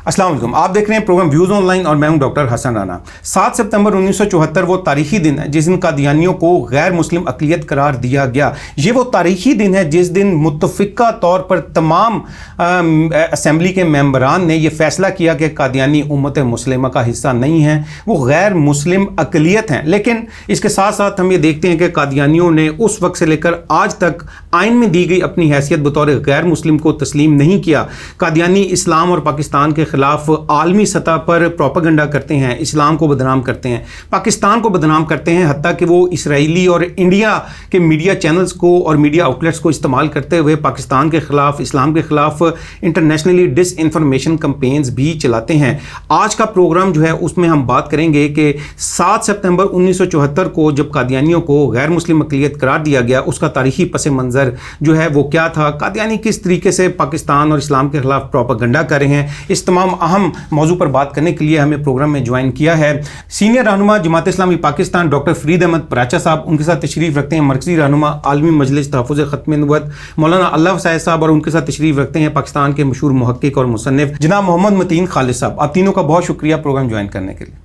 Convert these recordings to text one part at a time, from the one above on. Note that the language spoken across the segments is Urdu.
السلام علیکم، آپ دیکھ رہے ہیں پروگرام ویوز آن لائن اور میں ہوں ڈاکٹر حسن رانا۔ 7 ستمبر 1974 وہ تاریخی دن ہے جس دن قادیانیوں کو غیر مسلم اقلیت قرار دیا گیا۔ یہ وہ تاریخی دن ہے جس دن متفقہ طور پر تمام اسمبلی کے ممبران نے یہ فیصلہ کیا کہ قادیانی امت مسلمہ کا حصہ نہیں ہیں، وہ غیر مسلم اقلیت ہیں۔ لیکن اس کے ساتھ ساتھ ہم یہ دیکھتے ہیں کہ قادیانیوں نے اس وقت سے لے کر آج تک آئین میں دی گئی اپنی حیثیت بطور غیر مسلم کو تسلیم نہیں کیا۔ قادیانی اسلام اور پاکستان کے خلاف عالمی سطح پر پروپیگنڈا کرتے ہیں، اسلام کو بدنام کرتے ہیں، پاکستان کو بدنام کرتے ہیں، حتیٰ کہ وہ اسرائیلی اور انڈیا کے میڈیا چینلز کو اور میڈیا آؤٹلیٹس کو استعمال کرتے ہوئے پاکستان کے خلاف، اسلام کے خلاف انٹرنیشنلی ڈس انفارمیشن کمپینز بھی چلاتے ہیں۔ آج کا پروگرام جو ہے اس میں ہم بات کریں گے کہ 7 ستمبر 1974 کو جب قادیانیوں کو غیر مسلم اقلیت قرار دیا گیا، اس کا تاریخی پس منظر جو ہے وہ کیا تھا، قادیانی کس طریقے سے پاکستان اور اسلام کے خلاف پروپیگنڈا کر رہے ہیں۔ اس تمام اہم موضوع پر بات کرنے کے لیے ہمیں پروگرام میں جوائن کیا ہے سینئر رہنما جماعت اسلامی پاکستان ڈاکٹر فرید احمد پراچا صاحب۔ ان کے ساتھ تشریف رکھتے ہیں مرکزی رہنما عالمی مجلس تحفظ ختم نبوت مولانا اللہ صاحب صاحب، اور ان کے ساتھ تشریف رکھتے ہیں پاکستان کے مشہور محقق اور مصنف جناب محمد متین خالد صاحب۔ آپ تینوں کا بہت شکریہ پروگرام جوائن کرنے کے لیے۔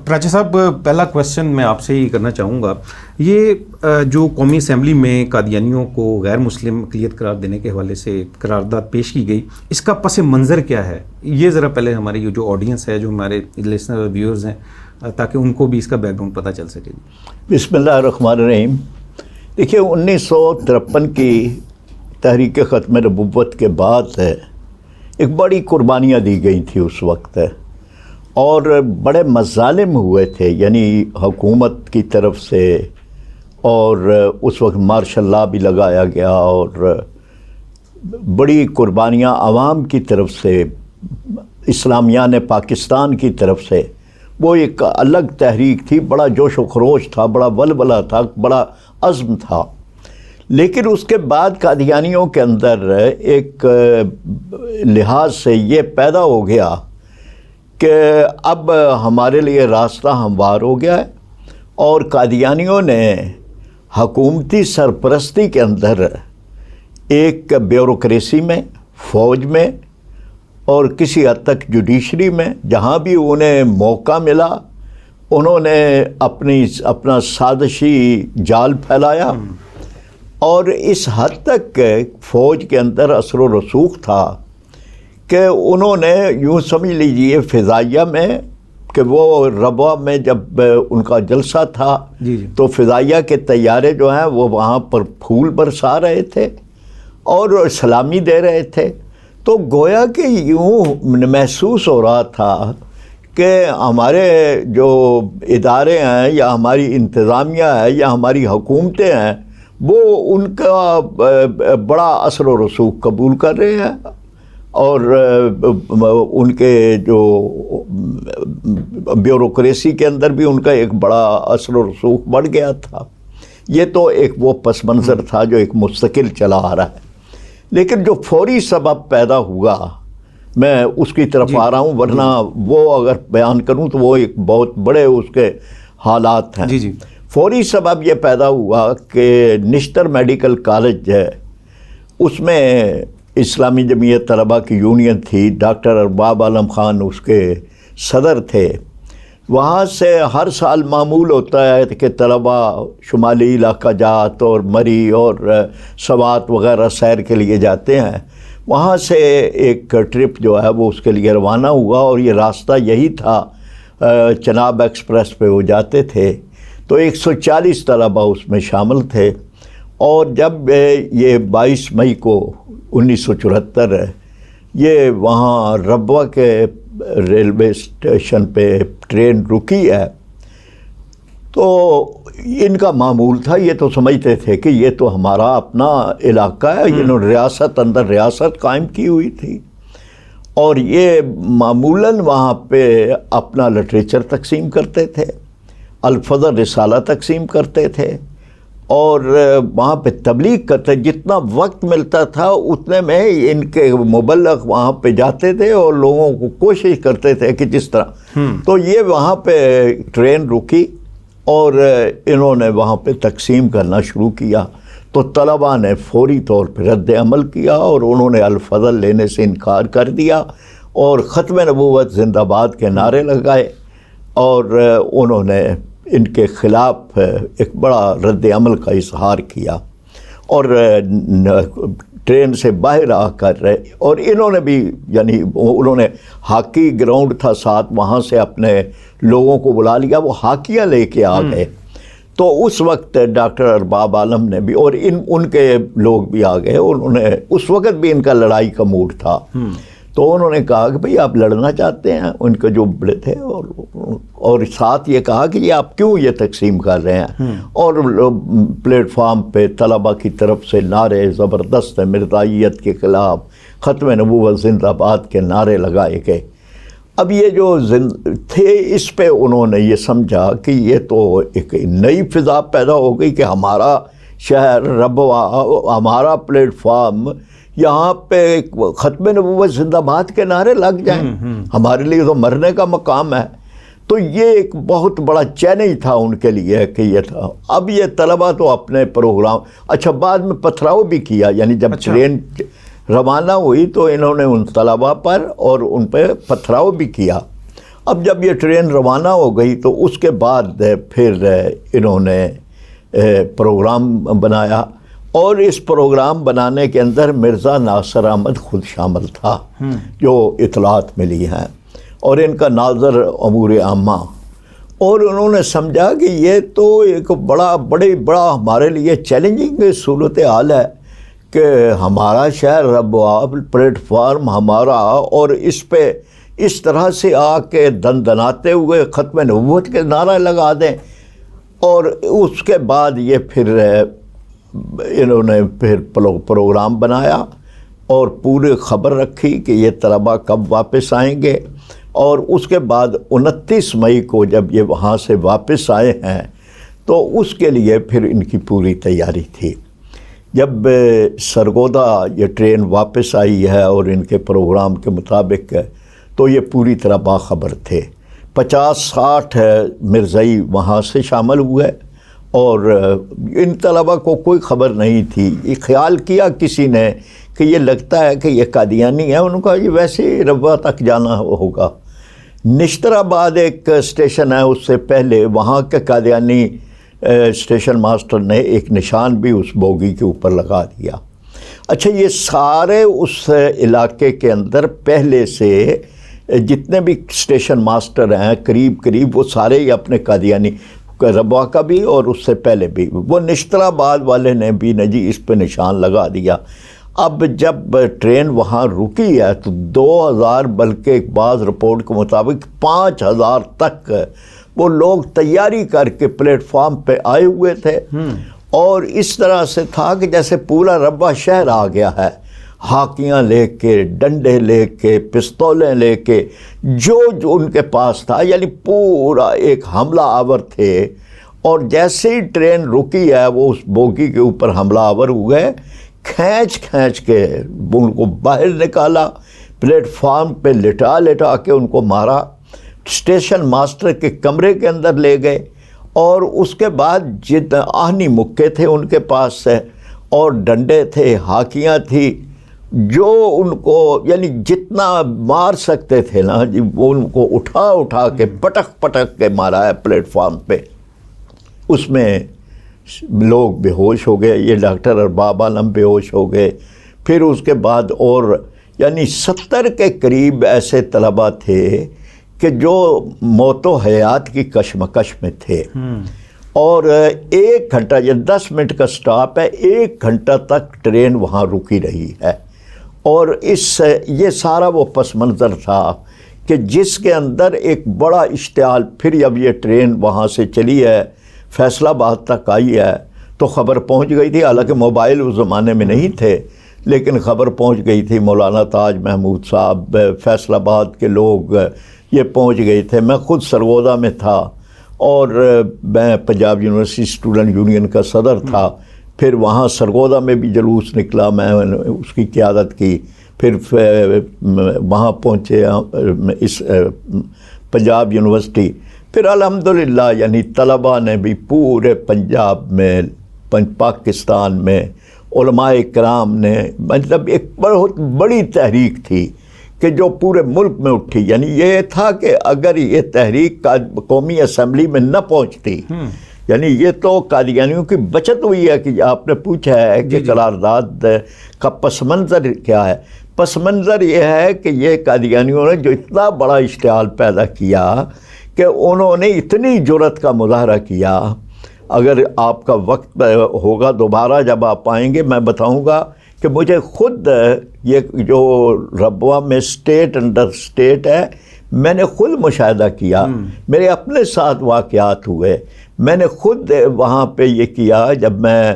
پراچا صاحب، پہلا کویسچن میں آپ سے ہی کرنا چاہوں گا، یہ جو قومی اسمبلی میں قادیانیوں کو غیر مسلم اقلیت قرار دینے کے حوالے سے قرارداد پیش کی گئی، اس کا پس منظر کیا ہے؟ یہ ذرا پہلے ہماری جو آڈینس ہے، جو ہمارے لسنر اور ویورز ہیں، تاکہ ان کو بھی اس کا بیک گراؤنڈ پتہ چل سکے۔ بسم اللہ الرحمن الرحیم۔ دیکھیے 1953 کی تحریک ختم نبوت کے بعد ایک بڑی قربانیاں دی گئی تھی اس وقت، اور بڑے مظالم ہوئے تھے، یعنی حکومت کی طرف سے، اور اس وقت مارشل لاء بھی لگایا گیا، اور بڑی قربانیاں عوام کی طرف سے، اسلامیان پاکستان کی طرف سے۔ وہ ایک الگ تحریک تھی، بڑا جوش و خروش تھا، بڑا ولولہ تھا، بڑا عزم تھا۔ لیکن اس کے بعد قادیانیوں کے اندر ایک لحاظ سے یہ پیدا ہو گیا کہ اب ہمارے لیے راستہ ہموار ہو گیا ہے، اور قادیانیوں نے حکومتی سرپرستی کے اندر ایک بیوروکریسی میں، فوج میں، اور کسی حد تک جوڈیشری میں جہاں بھی انہیں موقع ملا، انہوں نے اپنا سازشی جال پھیلایا، اور اس حد تک فوج کے اندر اثر و رسوخ تھا کہ انہوں نے یوں سمجھ لیجئے فضائیہ میں، کہ وہ ربوہ میں جب ان کا جلسہ تھا تو فضائیہ کے طیارے جو ہیں وہ وہاں پر پھول برسا رہے تھے اور سلامی دے رہے تھے، تو گویا کہ یوں محسوس ہو رہا تھا کہ ہمارے جو ادارے ہیں یا ہماری انتظامیہ ہے یا ہماری حکومتیں ہیں وہ ان کا بڑا اثر و رسوخ قبول کر رہے ہیں، اور ان کے جو بیوروکریسی کے اندر بھی ان کا ایک بڑا اثر و رسوخ بڑھ گیا تھا۔ یہ تو ایک وہ پس منظر تھا جو ایک مستقل چلا آ رہا ہے۔ لیکن جو فوری سبب پیدا ہوا، میں اس کی طرف آ رہا ہوں، ورنہ وہ اگر بیان کروں تو وہ ایک بہت بڑے اس کے حالات ہیں۔ فوری سبب یہ پیدا ہوا کہ نشتر میڈیکل کالج ہے، اس میں اسلامی جمعیت طلباء کی یونین تھی، ڈاکٹر ارباب عالم خان اس کے صدر تھے۔ وہاں سے ہر سال معمول ہوتا ہے کہ طلباء شمالی علاقہ جات اور مری اور سوات وغیرہ سیر کے لیے جاتے ہیں۔ وہاں سے ایک ٹرپ جو ہے وہ اس کے لیے روانہ ہوا، اور یہ راستہ یہی تھا، چناب ایکسپریس پہ وہ جاتے تھے، تو 140 طلباء اس میں شامل تھے۔ اور جب یہ 22 مئی کو 1974 یہ وہاں ربوہ کے ریلوے اسٹیشن پہ ٹرین رکی ہے، تو ان کا معمول تھا، یہ تو سمجھتے تھے کہ یہ تو ہمارا اپنا علاقہ ہے، انہوں نے ریاست اندر ریاست قائم کی ہوئی تھی، اور یہ معمولاً وہاں پہ اپنا لٹریچر تقسیم کرتے تھے، الفضل رسالہ تقسیم کرتے تھے، اور وہاں پہ تبلیغ کرتے، جتنا وقت ملتا تھا اتنے میں ان کے مبلغ وہاں پہ جاتے تھے اور لوگوں کو کوشش کرتے تھے کہ جس طرح تو یہ وہاں پہ ٹرین رکی اور انہوں نے وہاں پہ تقسیم کرنا شروع کیا، تو طلباء نے فوری طور پہ رد عمل کیا اور انہوں نے الفضل لینے سے انکار کر دیا، اور ختم نبوت زندہ باد کے نعرے لگائے، اور انہوں نے ان کے خلاف ایک بڑا رد عمل کا اظہار کیا، اور ٹرین سے باہر آ کر اور انہوں نے بھی یعنی انہوں نے ہاکی گراؤنڈ تھا ساتھ، وہاں سے اپنے لوگوں کو بلا لیا، وہ ہاکیاں لے کے آ گئے۔ تو اس وقت ڈاکٹر ارباب عالم نے بھی اور ان کے لوگ بھی آ گئے، انہوں نے اس وقت بھی ان کا لڑائی کا موڈ تھا، تو انہوں نے کہا کہ بھئی آپ لڑنا چاہتے ہیں، ان کے جو بڑے تھے، اور ساتھ یہ کہا کہ یہ آپ کیوں یہ تقسیم کر رہے ہیں، اور پلیٹ فارم پہ طلبہ کی طرف سے نعرے زبردست مرزائیت کے خلاف، ختم نبوت زندہ باد کے نعرے لگائے گئے۔ اب یہ جو تھے اس پہ انہوں نے یہ سمجھا کہ یہ تو ایک نئی فضا پیدا ہو گئی کہ ہمارا شہر ربوہ، ہمارا پلیٹ فارم، یہاں پہ ختم نبوت زندہ باد کے نعرے لگ جائیں، ہمارے لیے تو مرنے کا مقام ہے۔ تو یہ ایک بہت بڑا چیلنج تھا ان کے لیے کہ یہ تھا۔ اب یہ طلبہ تو اپنے پروگرام، اچھا بعد میں پتھراؤ بھی کیا، یعنی جب ٹرین روانہ ہوئی تو انہوں نے ان طلبہ پر اور ان پہ پتھراؤ بھی کیا۔ اب جب یہ ٹرین روانہ ہو گئی تو اس کے بعد پھر انہوں نے پروگرام بنایا، اور اس پروگرام بنانے کے اندر مرزا ناصر احمد خود شامل تھا، جو اطلاعات ملی ہیں، اور ان کا ناظر امور عامہ، اور انہوں نے سمجھا کہ یہ تو ایک بڑا ہمارے لیے چیلنجنگ صورتحال ہے کہ ہمارا شہر ربوہ، پلیٹ فارم ہمارا، اور اس پہ اس طرح سے آ کے دندناتے ہوئے ختم نبوت کے نعرہ لگا دیں۔ اور اس کے بعد یہ پھر انہوں نے پھر پروگرام بنایا اور پورے خبر رکھی کہ یہ طلبہ کب واپس آئیں گے، اور اس کے بعد 29 مئی کو جب یہ وہاں سے واپس آئے ہیں تو اس کے لیے پھر ان کی پوری تیاری تھی۔ جب سرگودا یہ ٹرین واپس آئی ہے اور ان کے پروگرام کے مطابق ہے تو یہ پوری طرح باخبر تھے۔ 50-60 مرزائی وہاں سے شامل ہوئے، اور ان طلبہ کو کوئی خبر نہیں تھی۔ یہ خیال کیا کسی نے کہ یہ لگتا ہے کہ یہ قادیانی ہے، انہوں نے کہا یہ ویسے ربوہ تک جانا ہوگا۔ نشتر آباد ایک اسٹیشن ہے، اس سے پہلے وہاں کے قادیانی اسٹیشن ماسٹر نے ایک نشان بھی اس بوگی کے اوپر لگا دیا۔ اچھا، یہ سارے اس علاقے کے اندر پہلے سے جتنے بھی اسٹیشن ماسٹر ہیں قریب وہ سارے ہی اپنے قادیانی ربوہ کا بھی اور اس سے پہلے بھی، وہ نشتر آباد والے نے بھی جی اس پہ نشان لگا دیا۔ اب جب ٹرین وہاں رکی ہے تو 2000 بلکہ بعض رپورٹ کے مطابق 5000 تک وہ لوگ تیاری کر کے پلیٹ فارم پہ آئے ہوئے تھے، اور اس طرح سے تھا کہ جیسے پورا ربوہ شہر آ گیا ہے، ہاکیاں لے کے، ڈنڈے لے کے، پستولیں لے کے، جو ان کے پاس تھا، یعنی پورا ایک حملہ آور تھے۔ اور جیسے ہی ٹرین رکی ہے وہ اس بوگی کے اوپر حملہ آور ہوئے، کھینچ کے ان کو باہر نکالا، پلیٹ فارم پہ لٹا کے ان کو مارا، اسٹیشن ماسٹر کے کمرے کے اندر لے گئے، اور اس کے بعد جتنے آہنی مکے تھے ان کے پاس سے، اور ڈنڈے تھے، ہاکیاں تھی، جو ان کو یعنی جتنا مار سکتے تھے نا جی، وہ ان کو اٹھا کے پٹک کے مارا ہے پلیٹ فارم پہ۔ اس میں لوگ بے ہوش ہو گئے، یہ ڈاکٹر ارباب عالم بے ہوش ہو گئے، پھر اس کے بعد اور یعنی 70 کے قریب ایسے طلبہ تھے کہ جو موت و حیات کی کشمکش میں تھے، اور 1 گھنٹہ، یہ 10 منٹ کا سٹاپ ہے، 1 گھنٹہ تک ٹرین وہاں رکی رہی ہے۔ اور یہ سارا وہ پس منظر تھا کہ جس کے اندر ایک بڑا اشتعال، پھر جب یہ ٹرین وہاں سے چلی ہے فیصل آباد تک آئی ہے تو خبر پہنچ گئی تھی، حالانکہ موبائل اس زمانے میں نہیں تھے، لیکن خبر پہنچ گئی تھی، مولانا تاج محمود صاحب، فیصل آباد کے لوگ یہ پہنچ گئے تھے۔ میں خود سرگودا میں تھا، اور میں پنجاب یونیورسٹی اسٹوڈنٹ یونین کا صدر تھا، پھر وہاں سرگودا میں بھی جلوس نکلا، میں اس کی قیادت کی، پھر وہااں پہنچے اس پنجاب یونیورسٹی، پھر الحمدللہ یعنی طلباء نے بھی پورے پنجاب میں، پاکستان میں علماء کرام نے، مطلب ایک بہت بڑی تحریک تھی کہ جو پورے ملک میں اٹھی. یعنی یہ تھا کہ اگر یہ تحریک قومی اسمبلی میں نہ پہنچتی، یعنی یہ تو قادیانیوں کی بچت ہوئی ہے. کہ آپ نے پوچھا ہے کہ قرارداد کا پس منظر کیا ہے. پس منظر یہ ہے کہ یہ قادیانیوں نے جو اتنا بڑا اشتعال پیدا کیا کہ انہوں نے اتنی جرأت کا مظاہرہ کیا. اگر آپ کا وقت ہوگا دوبارہ جب آپ آئیں گے میں بتاؤں گا کہ مجھے خود یہ جو ربوہ میں اسٹیٹ انڈر اسٹیٹ ہے میں نے خود مشاہدہ کیا. میرے اپنے ساتھ واقعات ہوئے. میں نے خود وہاں پہ یہ کیا جب میں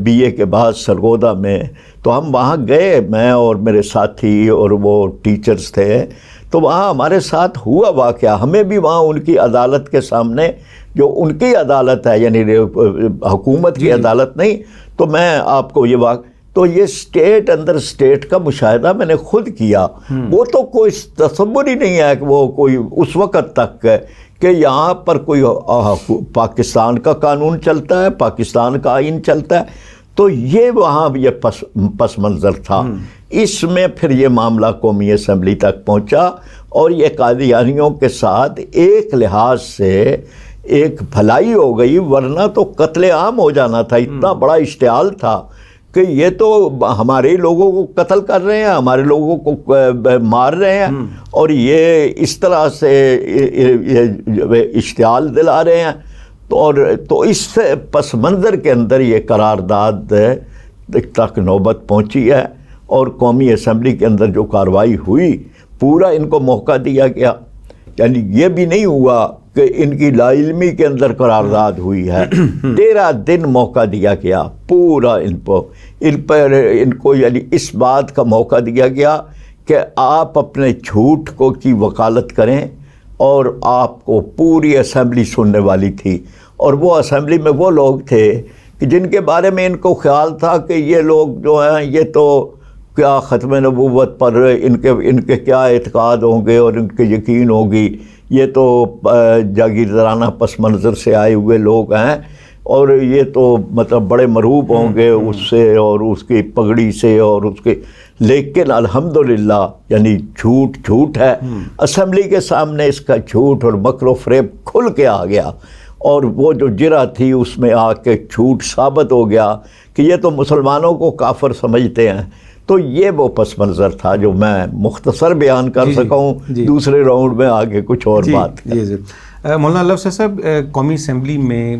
بی اے کے بعد سرگودا میں، تو ہم وہاں گئے، میں اور میرے ساتھی اور وہ ٹیچرز تھے. تو وہاں ہمارے ساتھ ہوا واقعہ. ہمیں بھی وہاں ان کی عدالت کے سامنے، جو ان کی عدالت ہے یعنی حکومت کی عدالت نہیں، تو میں آپ کو یہ تو یہ اسٹیٹ اندر اسٹیٹ کا مشاہدہ میں نے خود کیا. وہ تو کوئی تصور ہی نہیں ہے کہ وہ کوئی اس وقت تک کہ یہاں پر کوئی پاکستان کا قانون چلتا ہے، پاکستان کا آئین چلتا ہے. تو یہ وہاں یہ پس منظر تھا. اس میں پھر یہ معاملہ قومی اسمبلی تک پہنچا اور یہ قادیانیوں کے ساتھ ایک لحاظ سے ایک بھلائی ہو گئی، ورنہ تو قتل عام ہو جانا تھا. اتنا بڑا اشتعال تھا کہ یہ تو ہمارے لوگوں کو قتل کر رہے ہیں، ہمارے لوگوں کو مار رہے ہیں، اور یہ اس طرح سے اشتعال دلا رہے ہیں. تو اس پس منظر کے اندر یہ قرارداد تک نوبت پہنچی ہے، اور قومی اسمبلی کے اندر جو کارروائی ہوئی پورا ان کو موقع دیا گیا. یعنی یہ بھی نہیں ہوا کہ ان کی لا علمی کے اندر قرارداد ہوئی ہے. 13 دن موقع دیا گیا پورا ان کو یعنی اس بات کا موقع دیا گیا کہ آپ اپنے جھوٹ کی وکالت کریں، اور آپ کو پوری اسمبلی سننے والی تھی. اور وہ اسمبلی میں وہ لوگ تھے کہ جن کے بارے میں ان کو خیال تھا کہ یہ لوگ جو ہیں یہ تو کیا ختم نبوت پر ان کے کیا اعتقاد ہوں گے اور ان کے یقین ہوگی، یہ تو جاگیردارانہ پس منظر سے آئے ہوئے لوگ ہیں، اور یہ تو مطلب بڑے مرعوب ہوں گے اس سے اور اس کی پگڑی سے اور اس کے. لیکن الحمدللہ یعنی جھوٹ ہے. اسمبلی کے سامنے اس کا جھوٹ اور مکر و فریب کھل کے آ گیا، اور وہ جو جرا تھی اس میں آ کے جھوٹ ثابت ہو گیا کہ یہ تو مسلمانوں کو کافر سمجھتے ہیں. تو یہ وہ پس منظر تھا جو میں مختصر بیان کر سکا ہوں. دوسرے راؤنڈ میں آگے کچھ اور بات. مولانا اللہ افضل صاحب، قومی اسمبلی میں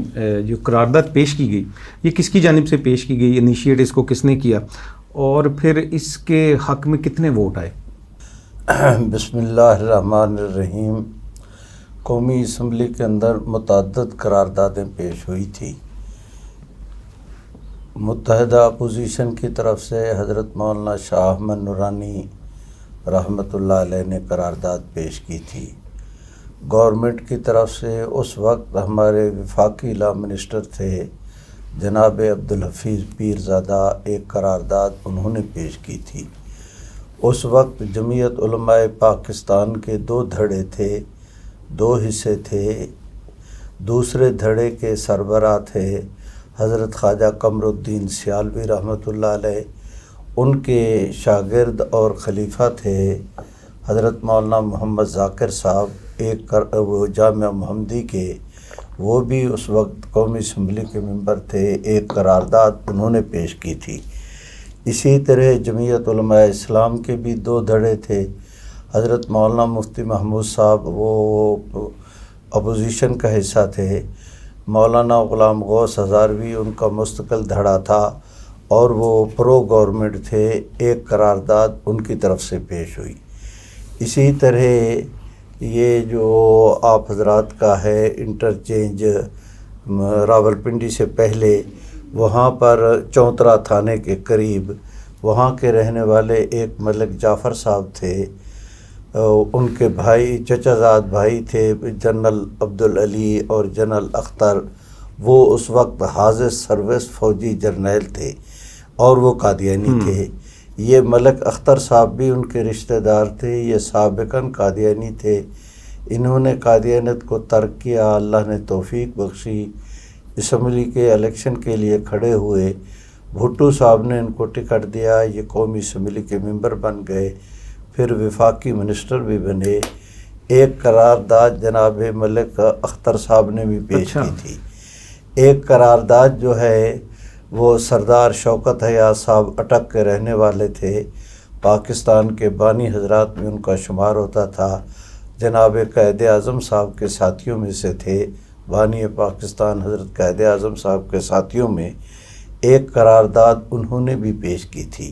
جو قرارداد پیش کی گئی یہ کس کی جانب سے پیش کی گئی؟ انیشیٹ اس کو کس نے کیا، اور پھر اس کے حق میں کتنے ووٹ آئے؟ بسم اللہ الرحمن الرحیم. قومی اسمبلی کے اندر متعدد قراردادیں پیش ہوئی تھی. متحدہ اپوزیشن کی طرف سے حضرت مولانا شاہ احمد نورانی رحمۃ اللہ علیہ نے قرارداد پیش کی تھی. گورنمنٹ کی طرف سے اس وقت ہمارے وفاقی لا منسٹر تھے جناب عبدالحفیظ پیرزادہ، ایک قرارداد انہوں نے پیش کی تھی. اس وقت جمعیت علماء پاکستان کے 2 دھڑے تھے، 2 حصے تھے. دوسرے دھڑے کے سربراہ تھے حضرت خواجہ قمر الدین سیالوی رحمۃ اللہ علیہ. ان کے شاگرد اور خلیفہ تھے حضرت مولانا محمد ذاکر صاحب، ایک وہ جامعہ محمدی کے، وہ بھی اس وقت قومی اسمبلی کے ممبر تھے. ایک قرارداد انہوں نے پیش کی تھی. اسی طرح جمعیت علماء اسلام کے بھی 2 دھڑے تھے. حضرت مولانا مفتی محمود صاحب وہ اپوزیشن کا حصہ تھے. مولانا غلام غوث ہزاروی ان کا مستقل دھڑا تھا، اور وہ پرو گورنمنٹ تھے. ایک قرارداد ان کی طرف سے پیش ہوئی. اسی طرح یہ جو آپ حضرات کا ہے انٹرچینج راولپنڈی سے پہلے، وہاں پر چونترا تھانے کے قریب وہاں کے رہنے والے ایک ملک جعفر صاحب تھے. ان کے بھائی چچا زاد بھائی تھے جنرل عبدالعلی اور جنرل اختر. وہ اس وقت حاضر سروس فوجی جرنیل تھے اور وہ قادیانی تھے. یہ ملک اختر صاحب بھی ان کے رشتہ دار تھے. یہ سابقاً قادیانی تھے. انہوں نے قادیانیت کو ترک کیا، اللہ نے توفیق بخشی، اسمبلی کے الیکشن کے لیے کھڑے ہوئے. بھٹو صاحب نے ان کو ٹکٹ دیا، یہ قومی اسمبلی کے ممبر بن گئے. پھر وفاقی منسٹر بھی بنے. ایک قرارداد جناب ملک اختر صاحب نے بھی پیش کی تھی. ایک قرارداد جو ہے وہ سردار شوکت حیات صاحب اٹک کے رہنے والے تھے، پاکستان کے بانی حضرات میں ان کا شمار ہوتا تھا، جناب قائد اعظم صاحب کے ساتھیوں میں سے تھے، بانی پاکستان حضرت قائد اعظم صاحب کے ساتھیوں میں ایک قرارداد انہوں نے بھی پیش کی تھی.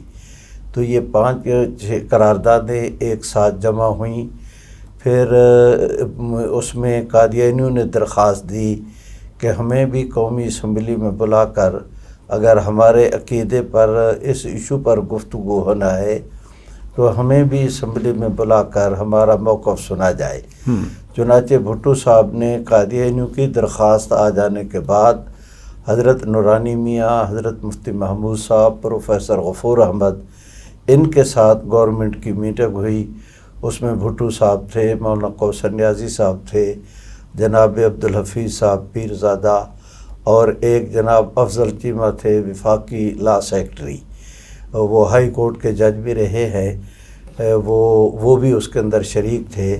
تو یہ 5-6 قراردادیں ایک ساتھ جمع ہوئیں. پھر اس میں قادیانیوں نے درخواست دی کہ ہمیں بھی قومی اسمبلی میں بلا کر اگر ہمارے عقیدے پر اس ایشو پر گفتگو ہونا ہے تو ہمیں بھی اسمبلی میں بلا کر ہمارا موقف سنا جائے. چنانچہ بھٹو صاحب نے قادیانیوں کی درخواست آ جانے کے بعد حضرت نورانی میاں، حضرت مفتی محمود صاحب، پروفیسر غفور احمد، ان کے ساتھ گورنمنٹ کی میٹنگ ہوئی. اس میں بھٹو صاحب تھے، مولانا کوثر نیازی صاحب تھے، جناب عبدالحفیظ صاحب پیرزادہ، اور ایک جناب افضل چیمہ تھے وفاقی لا سیکٹری، وہ ہائی کورٹ کے جج بھی رہے ہیں، وہ بھی اس کے اندر شریک تھے.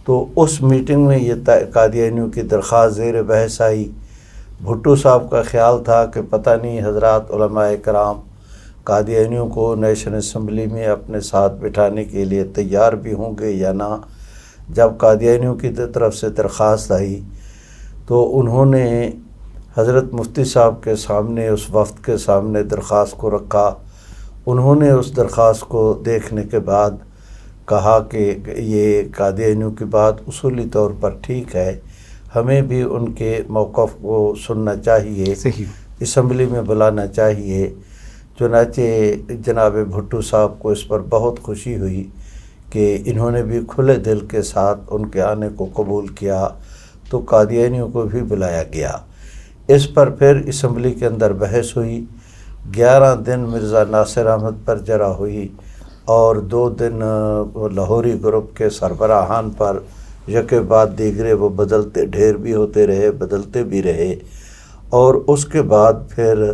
تو اس میٹنگ میں یہ قادیانیوں کی درخواست زیر بحث آئی. بھٹو صاحب کا خیال تھا کہ پتہ نہیں حضرات علماء کرام قادیانیوں کو نیشنل اسمبلی میں اپنے ساتھ بٹھانے کے لیے تیار بھی ہوں گے یا نہ. جب قادیانیوں کی طرف سے درخواست آئی تو انہوں نے حضرت مفتی صاحب کے سامنے، اس وفد کے سامنے درخواست کو رکھا. انہوں نے اس درخواست کو دیکھنے کے بعد کہا کہ یہ قادیانیوں کی بات اصولی طور پر ٹھیک ہے، ہمیں بھی ان کے موقف کو سننا چاہیے، اسمبلی میں بلانا چاہیے. چنانچہ جناب بھٹو صاحب کو اس پر بہت خوشی ہوئی کہ انہوں نے بھی کھلے دل کے ساتھ ان کے آنے کو قبول کیا، تو قادیانیوں کو بھی بلایا گیا. اس پر پھر اسمبلی کے اندر بحث ہوئی. 11 دن مرزا ناصر احمد پر جرا ہوئی اور 2 دن لاہوری گروپ کے سربراہان پر یکے بعد دیگرے وہ بدلتے ڈھیر بھی ہوتے رہے، بدلتے بھی رہے. اور اس کے بعد پھر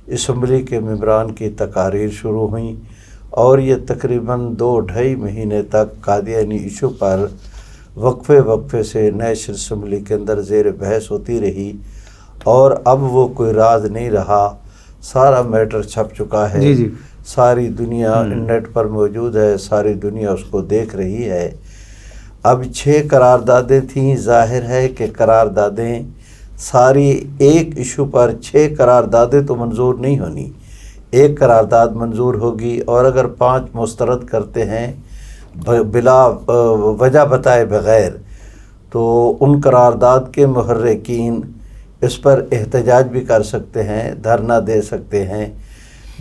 اسمبلی کے ممبران کی تقاریر شروع ہوئیں اور یہ تقریباً 2-2.5 مہینے تک قادیانی ایشو پر وقفے سے نیشنل اسمبلی کے اندر زیر بحث ہوتی رہی. اور اب وہ کوئی راز نہیں رہا، سارا میٹر چھپ چکا ہے، ساری دنیا نیٹ پر موجود ہے، ساری دنیا اس کو دیکھ رہی ہے. اب 6 قراردادیں تھیں. ظاہر ہے کہ قراردادیں ساری ایک ایشو پر 6 قراردادیں تو منظور نہیں ہونی. ایک قرارداد منظور ہوگی اور اگر 5 مسترد کرتے ہیں بلا وجہ بتائے بغیر تو ان قرارداد کے محرکین اس پر احتجاج بھی کر سکتے ہیں، دھرنا دے سکتے ہیں.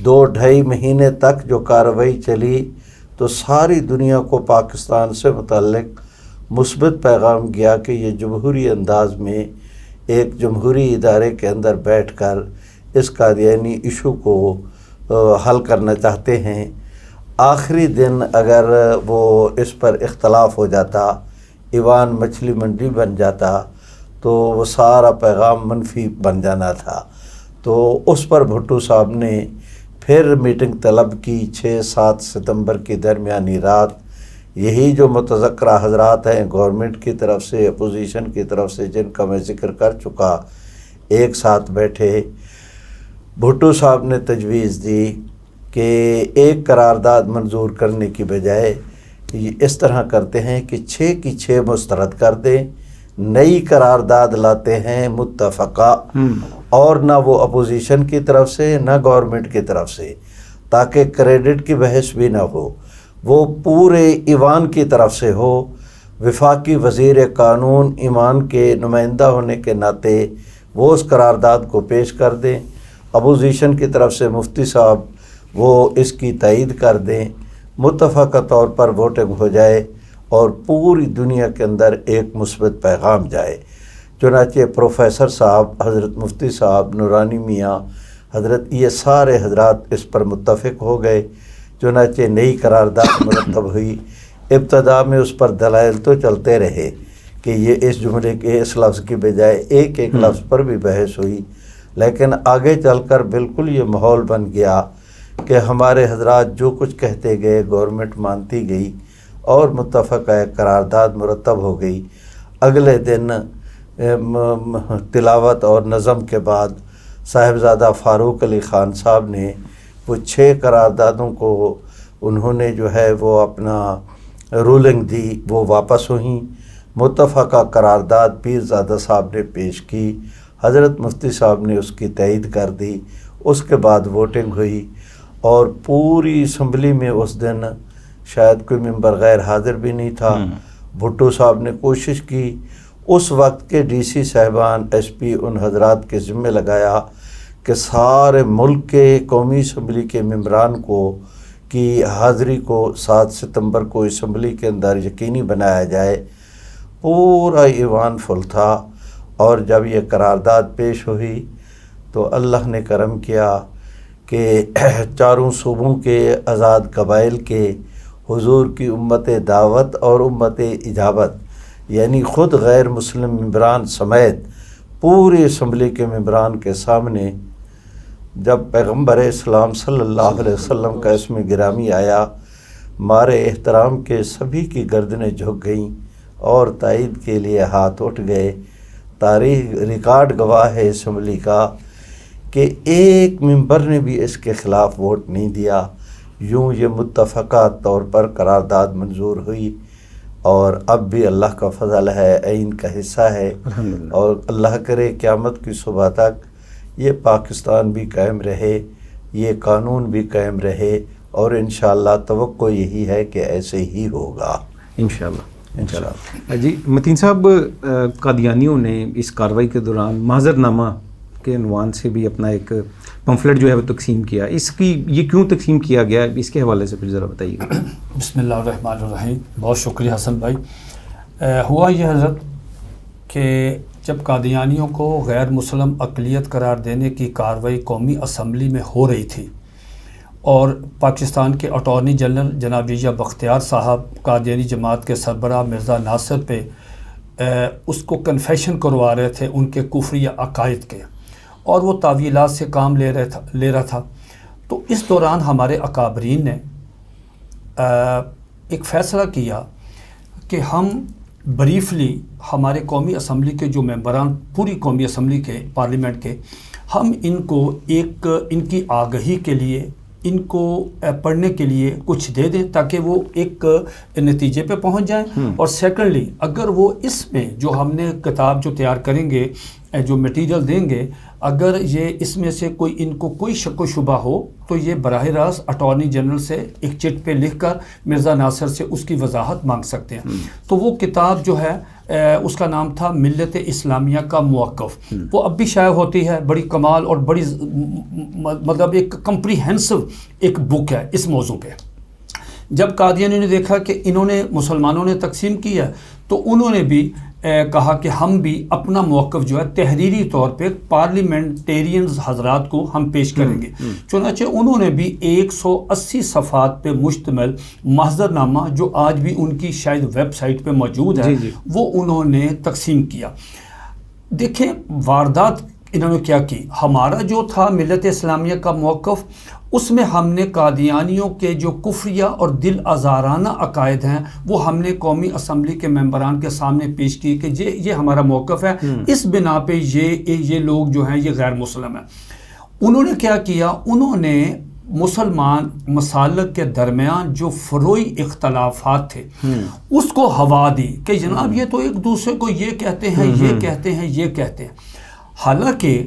2-2.5 مہینے تک جو کارروائی چلی تو ساری دنیا کو پاکستان سے متعلق مثبت پیغام گیا کہ یہ جمہوری انداز میں ایک جمہوری ادارے کے اندر بیٹھ کر اس قادیانی ایشو کو حل کرنا چاہتے ہیں. آخری دن اگر وہ اس پر اختلاف ہو جاتا، ایوان مچھلی منڈی بن جاتا تو وہ سارا پیغام منفی بن جانا تھا. تو اس پر بھٹو صاحب نے پھر میٹنگ طلب کی 6-7 ستمبر کی درمیانی رات. یہی جو متذکرہ حضرات ہیں گورنمنٹ کی طرف سے، اپوزیشن کی طرف سے، جن کا میں ذکر کر چکا، ایک ساتھ بیٹھے. بھٹو صاحب نے تجویز دی کہ ایک قرارداد منظور کرنے کی بجائے اس طرح کرتے ہیں کہ 6 کی 6 مسترد کر دیں، نئی قرارداد لاتے ہیں متفقہ، اور نہ وہ اپوزیشن کی طرف سے نہ گورنمنٹ کی طرف سے، تاکہ کریڈٹ کی بحث بھی نہ ہو، وہ پورے ایوان کی طرف سے ہو. وفاقی وزیر قانون ایوان کے نمائندہ ہونے کے ناطے وہ اس قرارداد کو پیش کر دیں، اپوزیشن کی طرف سے مفتی صاحب وہ اس کی تائید کر دیں، متفقہ طور پر ووٹنگ ہو جائے اور پوری دنیا کے اندر ایک مثبت پیغام جائے. چنانچہ پروفیسر صاحب، حضرت مفتی صاحب، نورانی میاں حضرت، یہ سارے حضرات اس پر متفق ہو گئے. چنانچہ نئی قرارداد مرتب ہوئی. ابتدا میں اس پر دلائل تو چلتے رہے کہ یہ اس جملے کے اس لفظ کی بجائے ایک لفظ پر بھی بحث ہوئی، لیکن آگے چل کر بالکل یہ ماحول بن گیا کہ ہمارے حضرات جو کچھ کہتے گئے گورنمنٹ مانتی گئی. اور متفقہ قرارداد مرتب ہو گئی۔ اگلے دن تلاوت اور نظم کے بعد صاحبزادہ فاروق علی خان صاحب نے وہ 6 قراردادوں کو انہوں نے جو ہے وہ اپنا رولنگ دی، وہ واپس ہوئیں۔ متفقہ قرارداد پیرزادہ صاحب نے پیش کی، حضرت مفتی صاحب نے اس کی تائید کر دی، اس کے بعد ووٹنگ ہوئی، اور پوری اسمبلی میں اس دن شاید کوئی ممبر غیر حاضر بھی نہیں تھا۔ بھٹو صاحب نے کوشش کی، اس وقت کے ڈی سی صاحبان، ایس پی، ان حضرات کے ذمہ لگایا کہ سارے ملک کے قومی اسمبلی کے ممبران کو کی حاضری کو 7 ستمبر کو اسمبلی کے اندر یقینی بنایا جائے۔ پورا ایوان فل تھا، اور جب یہ قرارداد پیش ہوئی تو اللہ نے کرم کیا کہ چاروں صوبوں کے آزاد قبائل کے حضور کی امت دعوت اور امت اجابت، یعنی خود غیر مسلم ممبران سمیت پورے اسمبلی کے ممبران کے سامنے جب پیغمبر اسلام صلی اللہ علیہ وسلم کا اسم گرامی آیا، مارے احترام کے سبھی کی گردنیں جھک گئیں اور تائید کے لیے ہاتھ اٹھ گئے۔ تاریخ ریکارڈ گواہ ہے اسمبلی کا کہ ایک ممبر نے بھی اس کے خلاف ووٹ نہیں دیا۔ یوں یہ متفقہ طور پر قرارداد منظور ہوئی، اور اب بھی اللہ کا فضل ہے، عین کا حصہ ہے، اور اللہ کرے قیامت کی صبح تک یہ پاکستان بھی قائم رہے، یہ قانون بھی قائم رہے، اور انشاءاللہ توقع یہی ہے کہ ایسے ہی ہوگا انشاءاللہ۔ جی متین صاحب، قادیانیوں نے اس کارروائی کے دوران معذرنامہ کے عنوان سے بھی اپنا ایک پمفلٹ جو ہے وہ تقسیم کیا، اس کی یہ کیوں تقسیم کیا گیا، اس کے حوالے سے پھر ذرا بتائیے گا۔ بسم اللہ الرحمن الرحیم۔ بہت شکریہ حسن بھائی۔ ہوا یہ حضرت کہ جب قادیانیوں کو غیر مسلم اقلیت قرار دینے کی کارروائی قومی اسمبلی میں ہو رہی تھی، اور پاکستان کے اٹارنی جنرل جناب یحییٰ بختیار صاحب قادیانی جماعت کے سربراہ مرزا ناصر پہ اس کو کنفیشن کروا رہے تھے ان کے کفری عقائد کے، اور وہ تعویلات سے کام لے رہا تھا، تو اس دوران ہمارے اکابرین نے ایک فیصلہ کیا کہ ہم بریفلی ہمارے قومی اسمبلی کے جو ممبران، پوری قومی اسمبلی کے پارلیمنٹ کے، ہم ان کو ان کی آگہی کے لیے، ان کو پڑھنے کے لیے کچھ دے دیں تاکہ وہ ایک نتیجے پہ پہنچ جائیں، اور سیکنڈلی اگر وہ اس میں جو ہم نے کتاب جو تیار کریں گے، جو مٹیریل دیں گے، اگر یہ اس میں سے ان کو کوئی شک و شبہ ہو تو یہ براہ راست اٹارنی جنرل سے ایک چٹ پہ لکھ کر مرزا ناصر سے اس کی وضاحت مانگ سکتے ہیں۔ تو وہ کتاب جو ہے اس کا نام تھا ملت اسلامیہ کا موقف، وہ اب بھی شائع ہوتی ہے، بڑی کمال اور بڑی مطلب ایک کمپریہنسو ایک بک ہے اس موضوع پہ۔ جب قادیانیوں نے دیکھا کہ انہوں نے مسلمانوں نے تقسیم کیا، تو انہوں نے بھی کہا کہ ہم بھی اپنا موقف جو ہے تحریری طور پہ پارلیمنٹیرینز حضرات کو ہم پیش کریں گے۔ چنانچہ انہوں نے بھی 180 صفحات پہ مشتمل محضر نامہ، جو آج بھی ان کی شاید ویب سائٹ پہ موجود ہے، وہ انہوں نے تقسیم کیا۔ دیکھیں واردات انہوں نے کیا کی۔ ہمارا جو تھا ملت اسلامیہ کا موقف، اس میں ہم نے قادیانیوں کے جو کفریہ اور دل آزارانہ عقائد ہیں وہ ہم نے قومی اسمبلی کے ممبران کے سامنے پیش کی کہ یہ ہمارا موقف ہے، اس بنا پہ یہ لوگ جو ہیں یہ غیر مسلم ہیں۔ انہوں نے کیا کیا، انہوں نے مسلمان مسالک کے درمیان جو فروعی اختلافات تھے اس کو ہوا دی کہ جناب یہ تو ایک دوسرے کو یہ کہتے ہیں، یہ کہتے ہیں، یہ کہتے ہیں۔ حالانکہ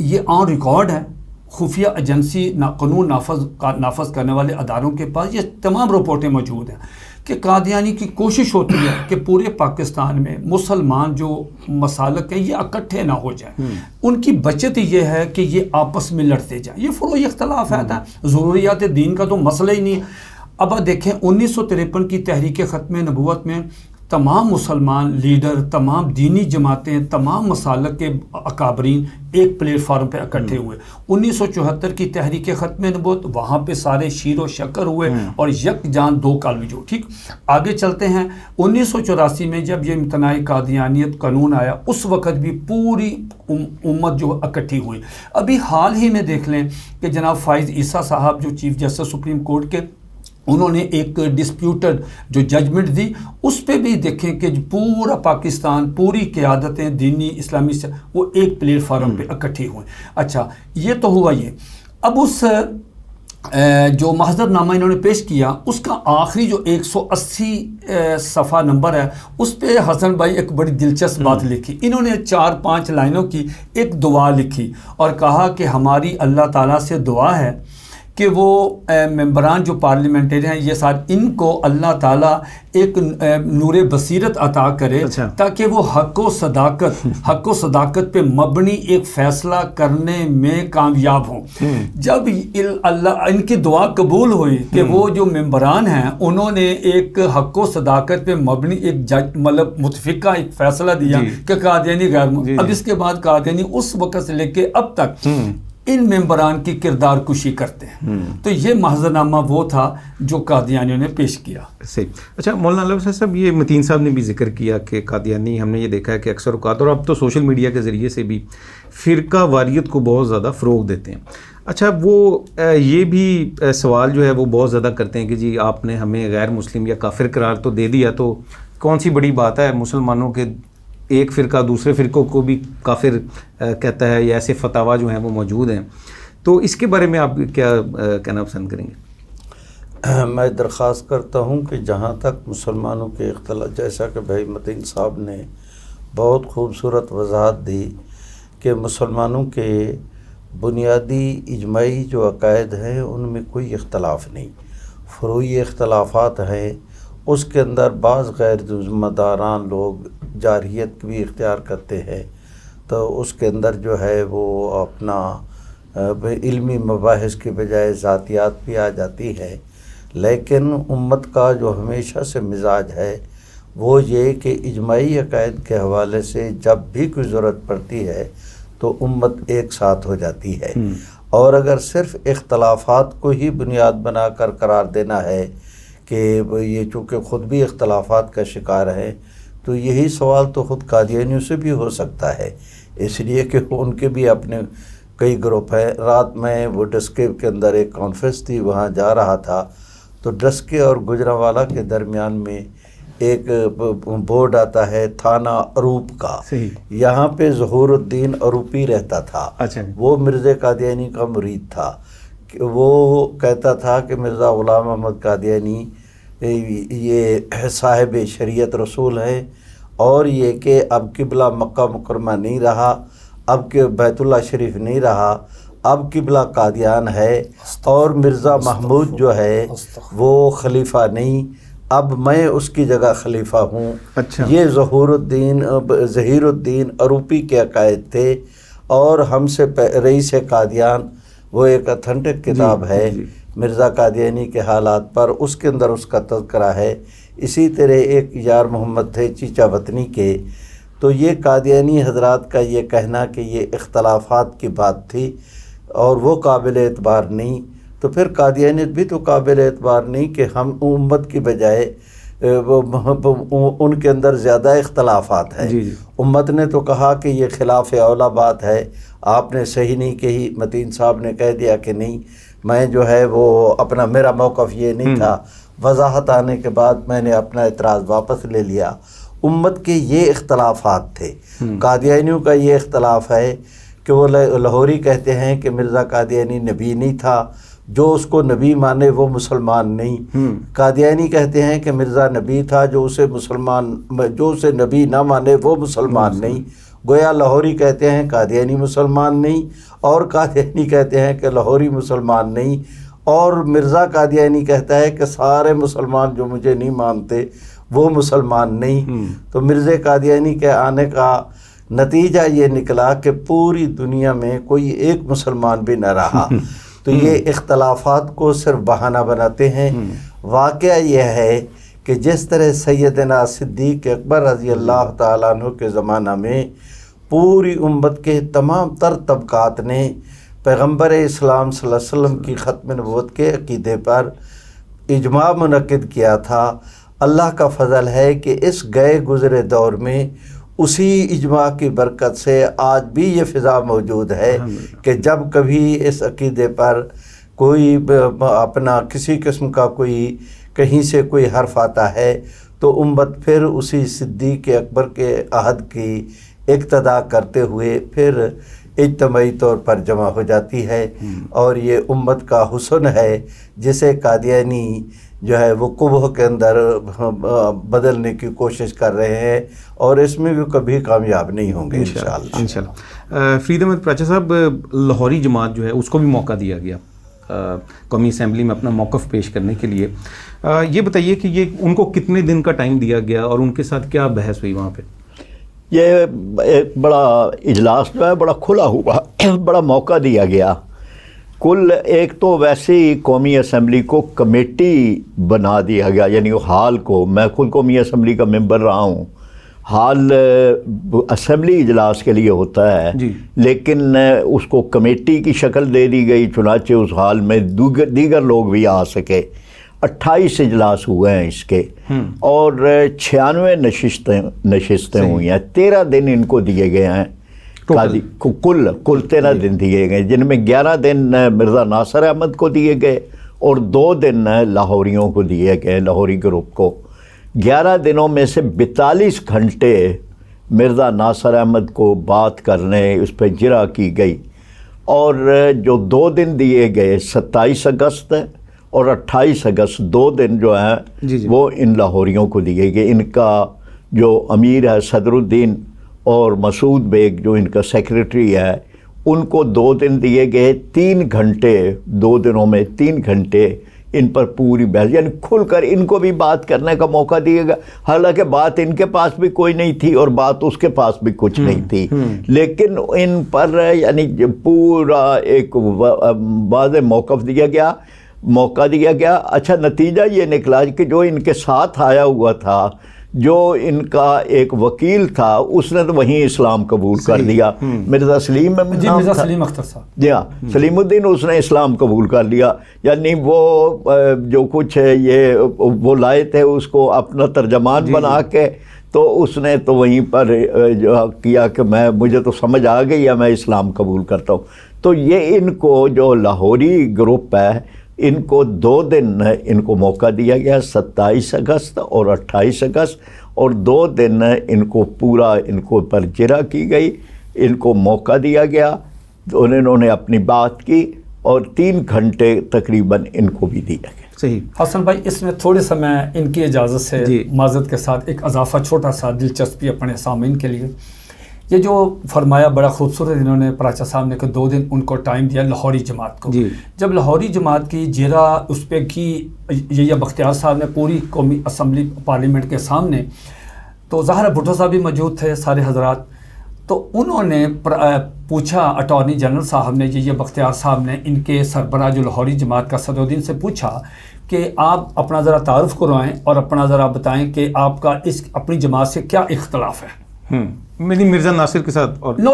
یہ آن ریکارڈ ہے، خفیہ ایجنسی قانون نافذ کرنے والے اداروں کے پاس یہ تمام رپورٹیں موجود ہیں کہ قادیانی کی کوشش ہوتی ہے کہ پورے پاکستان میں مسلمان جو مسالک ہیں یہ اکٹھے نہ ہو جائیں، ان کی بچت یہ ہے کہ یہ آپس میں لڑتے جائیں۔ یہ فروعی اختلافات ہیں، ضروریات دین کا تو مسئلہ ہی نہیں ہے۔ اب دیکھیں 1953 کی تحریک ختم نبوت میں تمام مسلمان لیڈر، تمام دینی جماعتیں، تمام مسالک کے اکابرین ایک پلیٹ فارم پہ اکٹھے ہوئے۔ 1974 کی تحریک ختم نبوت، وہاں پہ سارے شیر و شکر ہوئے اور یک جان دو کالم جو۔ ٹھیک، آگے چلتے ہیں۔ 1984 میں جب یہ امتناع قادیانیت قانون آیا، اس وقت بھی پوری امت جو اکٹھی ہوئی۔ ابھی حال ہی میں دیکھ لیں کہ جناب فائز عیسیٰ صاحب جو چیف جسٹس سپریم کورٹ کے انہوں نے ایک ڈسپیوٹڈ جو ججمنٹ دی، اس پہ بھی دیکھیں کہ جو پورا پاکستان، پوری قیادتیں دینی اسلامی سے وہ ایک پلیٹ فارم پہ اکٹھی ہوئے. اچھا یہ تو ہوا یہ. اب اس جو محضر نامہ انہوں نے پیش کیا اس کا آخری جو 180 صفحہ نمبر ہے اس پہ حسن بھائی ایک بڑی دلچسپ بات لکھی. انہوں نے 4-5 لائنوں کی ایک دعا لکھی اور کہا کہ ہماری اللہ تعالیٰ سے دعا ہے کہ وہ ممبران جو پارلیمنٹری ہیں یہ سارے ان کو اللہ تعالیٰ ایک نور بصیرت عطا کرے تاکہ وہ حق و صداقت پہ مبنی ایک فیصلہ کرنے میں کامیاب ہوں. جب اللہ ان کی دعا قبول ہوئی کہ وہ جو ممبران ہیں انہوں نے ایک حق و صداقت پہ مبنی ایک مطلب متفقہ ایک فیصلہ دیا کہ قادیانی غیر اب اس کے بعد قادیانی اس وقت سے لے کے اب تک ان ممبران کی کردار کشی کرتے ہیں. تو یہ محضر نامہ وہ تھا جو قادیانیوں نے پیش کیا. صحیح. اچھا مولانا علوی صاحب، یہ متین صاحب نے بھی ذکر کیا کہ قادیانی، ہم نے یہ دیکھا ہے کہ اکثر اوقات اور اب تو سوشل میڈیا کے ذریعے سے بھی فرقہ واریت کو بہت زیادہ فروغ دیتے ہیں. اچھا وہ یہ بھی سوال جو ہے وہ بہت زیادہ کرتے ہیں کہ جی آپ نے ہمیں غیر مسلم یا کافر قرار تو دے دیا، تو کون سی بڑی بات ہے مسلمانوں کے ایک فرقہ دوسرے فرقوں کو بھی کافر کہتا ہے، یا ایسے فتاوا جو ہیں وہ موجود ہیں. تو اس کے بارے میں آپ کیا کہنا پسند کریں گے؟ میں درخواست کرتا ہوں کہ جہاں تک مسلمانوں کے اختلاف، جیسا کہ بھائی متین صاحب نے بہت خوبصورت وضاحت دی کہ مسلمانوں کے بنیادی اجماعی جو عقائد ہیں ان میں کوئی اختلاف نہیں، فروعی اختلافات ہیں. اس کے اندر بعض غیر ذمہ داران لوگ جارحیت بھی اختیار کرتے ہیں، تو اس کے اندر جو ہے وہ اپنا علمی مباحث کے بجائے ذاتیات بھی آ جاتی ہے. لیکن امت کا جو ہمیشہ سے مزاج ہے وہ یہ کہ اجماعی عقائد کے حوالے سے جب بھی کوئی ضرورت پڑتی ہے تو امت ایک ساتھ ہو جاتی ہے. اور اگر صرف اختلافات کو ہی بنیاد بنا کر قرار دینا ہے کہ یہ چونکہ خود بھی اختلافات کا شکار ہے، تو یہی سوال تو خود قادیانیوں سے بھی ہو سکتا ہے، اس لیے کہ ان کے بھی اپنے کئی گروپ ہیں. رات میں وہ ڈسکے کے اندر ایک کانفرنس تھی، وہاں جا رہا تھا تو ڈسکے اور گجرانوالہ کے درمیان میں ایک بورڈ آتا ہے تھانہ اروپ کا. یہاں پہ ظہور الدین اروپی رہتا تھا. وہ مرزا قادیانی کا مرید تھا. وہ کہتا تھا کہ مرزا غلام محمد قادیانی یہ صاحب شریعت رسول ہے، اور یہ کہ اب قبلہ مکہ مکرمہ نہیں رہا، اب کہ بیت اللہ شریف نہیں رہا، اب قبلہ قادیان ہے، اور مرزا محمود جو ہے وہ خلیفہ نہیں، اب میں اس کی جگہ خلیفہ ہوں. یہ ظہیر الدین اروپی کے عقائد تھے. اور ہم سے رئیس قادیان، وہ ایک اتھنٹک کتاب ہے مرزا قادیانی کے حالات پر، اس کے اندر اس کا تذکرہ ہے. اسی طرح ایک یار محمد تھے چیچا وطنی کے. تو یہ قادیانی حضرات کا یہ کہنا کہ یہ اختلافات کی بات تھی اور وہ قابل اعتبار نہیں، تو پھر قادیانیت بھی تو قابل اعتبار نہیں کہ ہم امت کی بجائے ان کے اندر زیادہ اختلافات ہیں. امت نے تو کہا کہ یہ خلاف اولا بات ہے، آپ نے صحیح نہیں کہی. متین صاحب نے کہہ دیا کہ نہیں، میں جو ہے وہ میرا موقف یہ نہیں تھا، وضاحت آنے کے بعد میں نے اپنا اعتراض واپس لے لیا. امت کے یہ اختلافات تھے. قادیانیوں کا یہ اختلاف ہے کہ وہ لاہوری کہتے ہیں کہ مرزا قادیانی نبی نہیں تھا، جو اس کو نبی مانے وہ مسلمان نہیں. قادیانی کہتے ہیں کہ مرزا نبی تھا، جو اسے نبی نہ مانے وہ مسلمان نہیں. گویا لاہوری کہتے ہیں قادیانی مسلمان نہیں، اور قادیانی کہتے ہیں کہ لاہوری مسلمان نہیں، اور مرزا قادیانی کہتا ہے کہ سارے مسلمان جو مجھے نہیں مانتے وہ مسلمان نہیں. تو مرزا قادیانی کے آنے کا نتیجہ یہ نکلا کہ پوری دنیا میں کوئی ایک مسلمان بھی نہ رہا. تو یہ اختلافات کو صرف بہانہ بناتے ہیں. واقعہ یہ ہے کہ جس طرح سیدنا صدیق اکبر رضی اللہ تعالیٰ عنہ کے زمانہ میں پوری امت کے تمام تر طبقات نے پیغمبر اسلام صلی اللہ علیہ وسلم کی ختم نبوت کے عقیدے پر اجماع منعقد کیا تھا، اللہ کا فضل ہے کہ اس گئے گزرے دور میں اسی اجماع کی برکت سے آج بھی یہ فضا موجود ہے کہ جب کبھی اس عقیدے پر کوئی اپنا کسی قسم کا کوئی کہیں سے کوئی حرف آتا ہے تو امت پھر اسی صدیق اکبر کے عہد کی اقتدا کرتے ہوئے پھر اجتماعی طور پر جمع ہو جاتی ہے، اور یہ امت کا حسن ہے جسے قادیانی جو ہے وہ قبح کے اندر بدلنے کی کوشش کر رہے ہیں، اور اس میں بھی کبھی کامیاب نہیں ہوں گے انشاءاللہ۔ فرید احمد پراچا صاحب، لاہوری جماعت جو ہے اس کو بھی موقع دیا گیا قومی اسمبلی میں اپنا موقف پیش کرنے کے لیے، یہ بتائیے کہ یہ ان کو کتنے دن کا ٹائم دیا گیا اور ان کے ساتھ کیا بحث ہوئی وہاں پہ؟ یہ ایک بڑا اجلاس جو ہے بڑا کھلا ہوا، بڑا موقع دیا گیا۔ کل ایک تو ویسے ہی قومی اسمبلی کو کمیٹی بنا دیا گیا، یعنی وہ ہال کو، میں خود قومی اسمبلی کا ممبر رہا ہوں، ہال اسمبلی اجلاس کے لیے ہوتا ہے جی، لیکن اس کو کمیٹی کی شکل دے دی گئی، چنانچہ اس ہال میں دیگر لوگ بھی آ سکے۔ 28 اجلاس ہوئے ہیں اس کے، اور 96 نشستیں ہوئی ہیں۔ 13 دن ان کو دیے گئے ہیں، کل 13 دن دیے گئے، جن میں 11 دن مرزا ناصر احمد کو دیے گئے اور 2 دن لاہوریوں کو دیے گئے، لاہوری گروپ کو۔ 11 دنوں میں سے 42 گھنٹے مرزا ناصر احمد کو بات کرنے، اس پہ جرا کی گئی، اور جو 2 دن دیے گئے 27 اگست اور 28 اگست 2 دن جو ہیں وہ ان لاہوریوں کو دیے گئے۔ ان کا جو امیر ہے صدر الدین اور مسعود بیگ جو ان کا سیکریٹری ہے، ان کو 2 دن دیے گئے، 3 گھنٹے 2 دنوں میں 3 گھنٹے ان پر پوری بحث، یعنی کھل کر ان کو بھی بات کرنے کا موقع دیا گیا۔ حالانکہ بات ان کے پاس بھی کوئی نہیں تھی اور بات اس کے پاس بھی کچھ نہیں تھی، لیکن ان پر یعنی پورا ایک واضح موقع دیا گیا۔ اچھا نتیجہ یہ نکلا کہ جو ان کے ساتھ آیا ہوا تھا، جو ان کا ایک وکیل تھا، اس نے تو وہیں اسلام قبول کر لیا، مرزا سلیم مرزا سلیم اختر صاحب، جی ہاں، سلیم الدین، اس نے اسلام قبول کر لیا۔ یعنی وہ جو کچھ یہ وہ لائے تھے اس کو اپنا ترجمان بنا کے، تو اس نے تو وہیں پر جو کیا کہ مجھے تو سمجھ آ گئی ہے، میں اسلام قبول کرتا ہوں۔ تو یہ ان کو جو لاہوری گروپ ہے، ان کو 2 دن ان کو موقع دیا گیا، 27 اگست اور 28 اگست، اور 2 دن ان کو پورا ان کو پر جرا کی گئی، ان کو موقع دیا گیا، انہوں نے اپنی بات کی، اور 3 گھنٹے تقریباً ان کو بھی دیا گیا۔ صحیح حسن بھائی، اس میں تھوڑے سا میں ان کی اجازت سے معذرت کے ساتھ ایک اضافہ چھوٹا سا دلچسپی اپنے سامعین کے لیے، یہ جو فرمایا بڑا خوبصورت انہوں نے پراچا صاحب نے کہ 2 دن ان کو ٹائم دیا لاہوری جماعت کو۔ جب لاہوری جماعت کی جیرا اس پہ کی یہ بختیار صاحب نے پوری قومی اسمبلی پارلیمنٹ کے سامنے، تو ظاہر بھٹو صاحب بھی موجود تھے، سارے حضرات، تو انہوں نے پوچھا، اٹارنی جنرل صاحب نے، یہ بختیار صاحب نے ان کے سربراہ جو لاہوری جماعت کا صدر الدین سے پوچھا کہ آپ اپنا ذرا تعارف کروائیں اور اپنا ذرا بتائیں کہ آپ کا اس اپنی جماعت سے کیا اختلاف ہے۔ میری مرزا ناصر کے ساتھ اور نو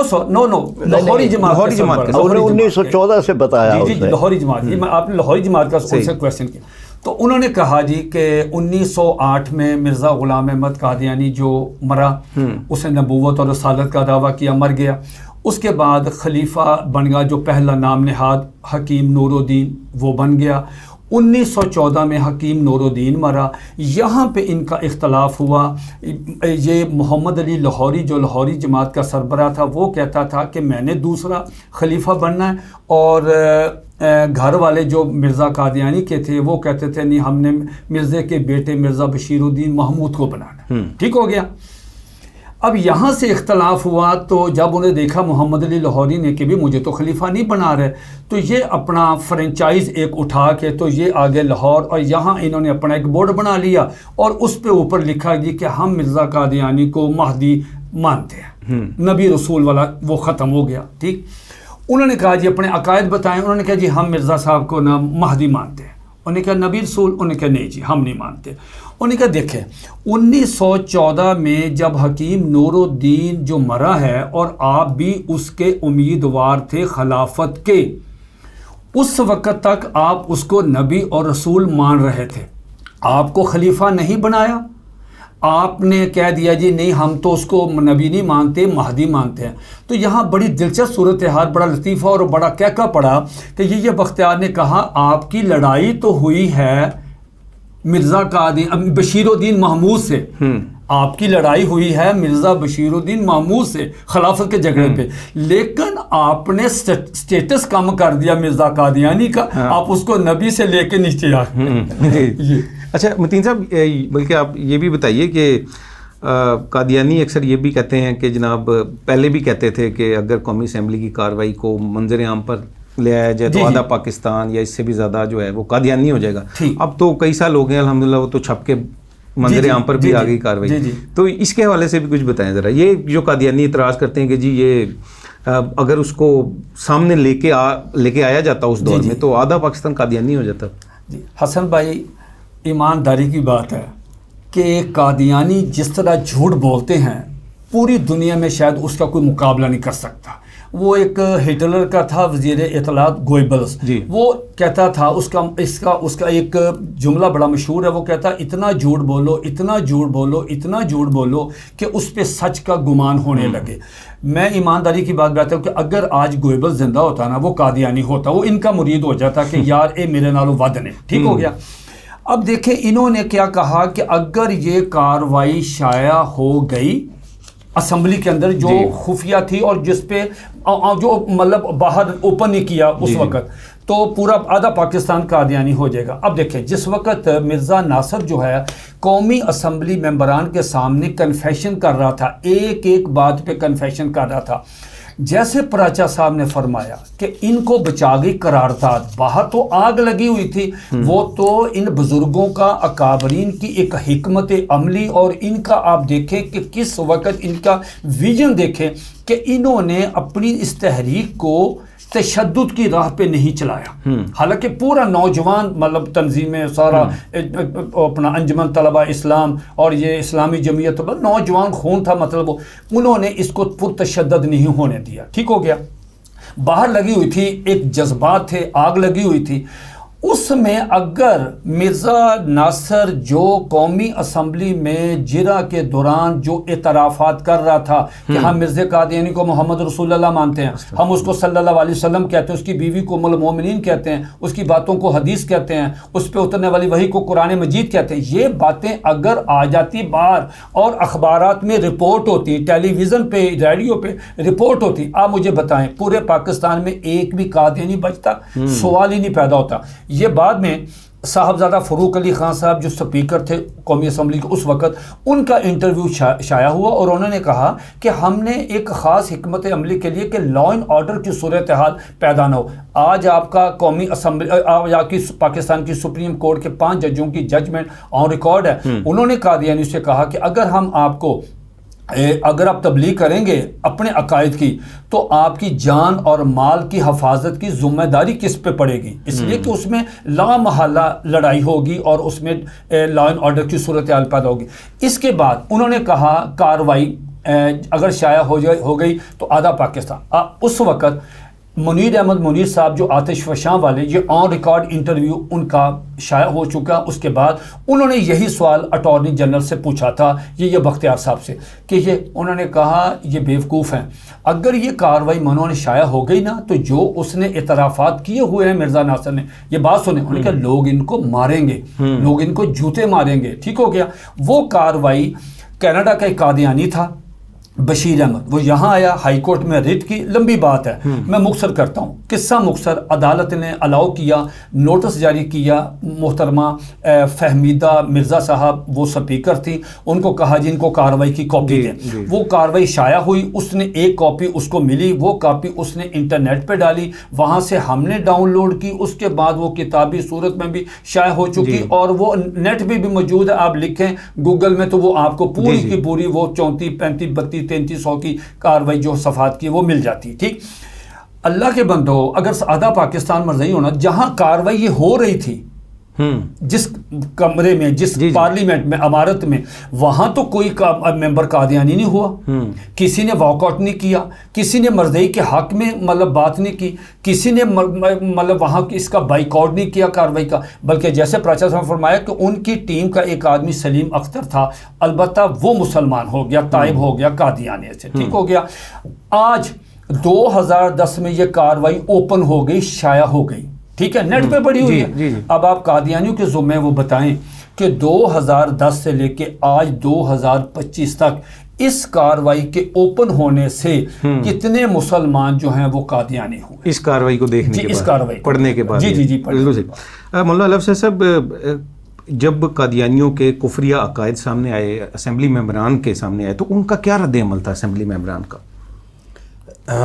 لاہوری جماعت کا 1914 سے بتایا، جی لاہوری جماعت، آپ نے لاہوری جماعت کا ان سے کویسچن کیا، تو انہوں نے کہا جی کہ 1908 میں مرزا غلام احمد قادیانی جو مرا، اس نے نبوت اور رسالت کا دعویٰ کیا، مر گیا۔ اس کے بعد خلیفہ بن گیا جو پہلا نام نہاد حکیم نور الدین، وہ بن گیا۔ 1914 میں حکیم نور الدین مرا، یہاں پہ ان کا اختلاف ہوا۔ یہ محمد علی لاہوری جو لاہوری جماعت کا سربراہ تھا، وہ کہتا تھا کہ میں نے دوسرا خلیفہ بننا ہے، اور گھر والے جو مرزا قادیانی کے تھے وہ کہتے تھے نہیں، ہم نے مرزے کے بیٹے مرزا بشیر الدین محمود کو بنانا۔ ٹھیک ہو گیا۔ اب یہاں سے اختلاف ہوا، تو جب انہیں دیکھا محمد علی لاہوری نے کہ بھی مجھے تو خلیفہ نہیں بنا رہے، تو یہ اپنا فرنچائز ایک اٹھا کے تو یہ آگے لاہور، اور یہاں انہوں نے اپنا ایک بورڈ بنا لیا، اور اس پہ اوپر لکھا جی کہ ہم مرزا قادیانی کو مہدی مانتے ہیں، نبی رسول والا وہ ختم ہو گیا۔ ٹھیک، انہوں نے کہا جی اپنے عقائد بتائیں، انہوں نے کہا جی ہم مرزا صاحب کو نہ مہدی مانتے ہیں، انہوں نے کہا نبی رسول، انہوں نے کہا نہیں جی ہم نہیں مانتے۔ انہوں نے کہا دیکھیں 1914 میں جب حکیم نور الدین جو مرا ہے، اور آپ بھی اس کے امیدوار تھے خلافت کے، اس وقت تک آپ اس کو نبی اور رسول مان رہے تھے، آپ کو خلیفہ نہیں بنایا، آپ نے کہہ دیا جی نہیں ہم تو اس کو نبی نہیں مانتے مہدی مانتے ہیں. تو یہاں بڑی دلچسپ صورتحال, بڑا لطیفہ اور بڑا کہکا پڑا کہ یہ بختیار نے کہا آپ کی لڑائی تو ہوئی ہے مرزا قادیانی بشیر الدین محمود سے, آپ کی لڑائی ہوئی ہے مرزا بشیر الدین محمود سے خلافت کے جھگڑے پہ, لیکن آپ نے سٹیٹس کم کر دیا مرزا قادیانی کا, آپ اس کو نبی سے لے کے نیچے آ گئے. اچھا متین صاحب, بلکہ آپ یہ بھی بتائیے کہ قادیانی اکثر یہ بھی کہتے ہیں کہ جناب پہلے بھی کہتے تھے کہ اگر قومی اسمبلی کی کارروائی کو منظر عام پر لے آیا جائے تو آدھا پاکستان یا اس سے بھی زیادہ جو ہے وہ قادیانی ہو جائے گا. اب تو کئی سال ہو گئے الحمدللہ, وہ تو چھپ کے منظر عام پر بھی آ گئی کارروائی. تو اس کے حوالے سے بھی کچھ بتائیں ذرا, یہ جو قادیانی اعتراض کرتے ہیں کہ جی یہ اگر اس کو سامنے لے کے آیا جاتا اس دور میں تو آدھا پاکستان قادیانی ہو جاتا. جی حسن بھائی, ایمانداری کی بات ہے کہ قادیانی جس طرح جھوٹ بولتے ہیں پوری دنیا میں شاید اس کا کوئی مقابلہ نہیں کر سکتا. وہ ایک ہٹلر کا تھا وزیر اطلاعات گوئبلس, وہ کہتا تھا اس کا ایک جملہ بڑا مشہور ہے, وہ کہتا اتنا جھوٹ بولو اتنا جھوٹ بولو اتنا جھوٹ بولو کہ اس پہ سچ کا گمان ہونے لگے. میں ایمانداری کی بات بتاتا ہوں کہ اگر آج گوئبلس زندہ ہوتا نا, وہ قادیانی ہوتا, وہ ان کا مرید ہو جاتا کہ یار اے میرے نالو ود نے, ٹھیک ہو گیا. اب دیکھیں انہوں نے کیا کہا کہ اگر یہ کاروائی شائع ہو گئی اسمبلی کے اندر جو خفیہ تھی اور جس پہ جو مطلب باہر اوپن نہیں کیا اس وقت, تو پورا آدھا پاکستان قادیانی ہو جائے گا. اب دیکھیں جس وقت مرزا ناصر جو ہے قومی اسمبلی ممبران کے سامنے کنفیشن کر رہا تھا, ایک ایک بات پہ کنفیشن کر رہا تھا, جیسے پراچا صاحب نے فرمایا کہ ان کو بچا گئی قرارداد, باہر تو آگ لگی ہوئی تھی, وہ تو ان بزرگوں کا اکابرین کی ایک حکمت عملی اور ان کا آپ دیکھیں کہ کس وقت ان کا ویژن دیکھیں کہ انہوں نے اپنی اس تحریک کو تشدد کی راہ پہ نہیں چلایا. حالانکہ پورا نوجوان مطلب تنظیمیں سارا اپنا انجمن طلبہ اسلام اور یہ اسلامی جمعیت نوجوان خون تھا, مطلب انہوں نے اس کو پرتشدد نہیں ہونے دیا. ٹھیک ہو گیا, باہر لگی ہوئی تھی, ایک جذبات تھے, آگ لگی ہوئی تھی. اس میں اگر مرزا ناصر جو قومی اسمبلی میں جرہ کے دوران جو اعترافات کر رہا تھا کہ ہم مرزا قادیانی کو محمد رسول اللہ مانتے ہیں, ہم اس کو صلی اللہ علیہ وسلم کہتے ہیں, اس کی بیوی کو ام المومنین کہتے ہیں, اس کی باتوں کو حدیث کہتے ہیں, اس پہ اترنے والی وحی کو قرآن مجید کہتے ہیں, یہ باتیں اگر آ جاتی باہر اور اخبارات میں رپورٹ ہوتی, ٹیلی ویژن پہ ریڈیو پہ رپورٹ ہوتی, آپ مجھے بتائیں پورے پاکستان میں ایک بھی قادیانی بچتا؟ سوال ہی نہیں پیدا ہوتا. یہ بعد میں صاحبزادہ فروخ علی خان صاحب جو سپیکر تھے قومی اسمبلی کے اس وقت, ان کا انٹرویو شائع ہوا اور انہوں نے کہا کہ ہم نے ایک خاص حکمت عملی کے لیے کہ لا اینڈ آرڈر کی صورتحال پیدا نہ ہو. آج آپ کا قومی اسمبلی, آج آپ کی پاکستان کی سپریم کورٹ کے 5 ججوں کی ججمنٹ آن ریکارڈ ہے, انہوں نے قادیانی سے کہا کہ اگر آپ تبلیغ کریں گے اپنے عقائد کی تو آپ کی جان اور مال کی حفاظت کی ذمہ داری کس پہ پڑے گی, اس لیے کہ اس میں لا محالہ لڑائی ہوگی اور اس میں لا اینڈ آرڈر کی صورتحال پیدا ہوگی. اس کے بعد انہوں نے کہا کاروائی اگر شائع ہو گئی تو آدھا پاکستان. اس وقت منیر احمد منیر صاحب جو آتش فشاں والے, یہ آن ریکارڈ انٹرویو ان کا شائع ہو چکا. اس کے بعد انہوں نے یہی سوال اٹارنی جنرل سے پوچھا تھا, یہ بختیار صاحب سے, کہ انہوں نے کہا یہ بیوقوف ہیں, اگر یہ کاروائی منو نے شائع ہو گئی نا تو جو اس نے اعترافات کیے ہوئے ہیں مرزا ناصر نے, یہ بات سنیں, انہوں نے کہا لوگ ان کو ماریں گے, لوگ ان کو جوتے ماریں گے. ٹھیک ہو گیا. وہ کاروائی کینیڈا کا ایک قادیانی تھا بشیر احمد, وہ یہاں آیا, ہائی کورٹ میں ریٹ کی, لمبی بات ہے, میں مختصر کرتا ہوں قصہ مختصر. عدالت نے الاؤ کیا, نوٹس جاری کیا, محترمہ فہمیدہ مرزا صاحب وہ سپیکر تھی, ان کو کہا جن کو کاروائی کی کاپی دیں. وہ کاروائی شائع ہوئی, اس نے ایک کاپی اس کو ملی, وہ کاپی اس نے انٹرنیٹ پہ ڈالی, وہاں سے ہم نے ڈاؤن لوڈ کی. اس کے بعد وہ کتابی صورت میں بھی شائع ہو چکی اور وہ نیٹ پہ بھی موجود ہے, آپ لکھیں گوگل میں تو وہ آپ کو پوری کی پوری وہ 34 35 32 3300 کی کاروائی جو صفحات کی وہ مل جاتی. ٹھیک, اللہ کے بندو, اگر آدھا پاکستان مرزئی ہونا, جہاں کاروائی یہ ہو رہی تھی جس کمرے میں، جس پارلیمنٹ میں، عمارت میں، وہاں تو کوئی ممبر قادیانی نہیں ہوا، کسی نے واک آؤٹ نہیں کیا، کسی نے مرضی کے حق میں مطلب بات نہیں کی، کسی نے مطلب وہاں اس کا بائیکاٹ نہیں کیا کارروائی کا، بلکہ جیسے پراچا صاحب نے فرمایا کہ ان کی ٹیم کا ایک آدمی سلیم اختر تھا، البتہ وہ مسلمان ہو گیا، تائب ہو گیا، قادیانی سے ٹھیک ہو گیا۔ آج 2010 میں یہ کارروائی اوپن ہو گئی، شائع ہو گئی، ٹھیک ہے، نیٹ پہ پڑی ہوئی ہے۔ اب آپ قادیانیوں کے ذمے وہ بتائیں کہ 2010 سے لے کے آج 2025 تک اس کارروائی کے اوپن ہونے سے کتنے مسلمان جو ہیں وہ قادیانی ہوئے اس کارروائی کو دیکھنے کے بعد، اس کارروائی پڑھنے کے بعد؟ جی مولانا الفت صاحب، جب قادیانیوں کے کفریہ عقائد سامنے آئے، اسمبلی ممبران کے سامنے آئے، تو ان کا کیا رد عمل تھا اسمبلی ممبران کا؟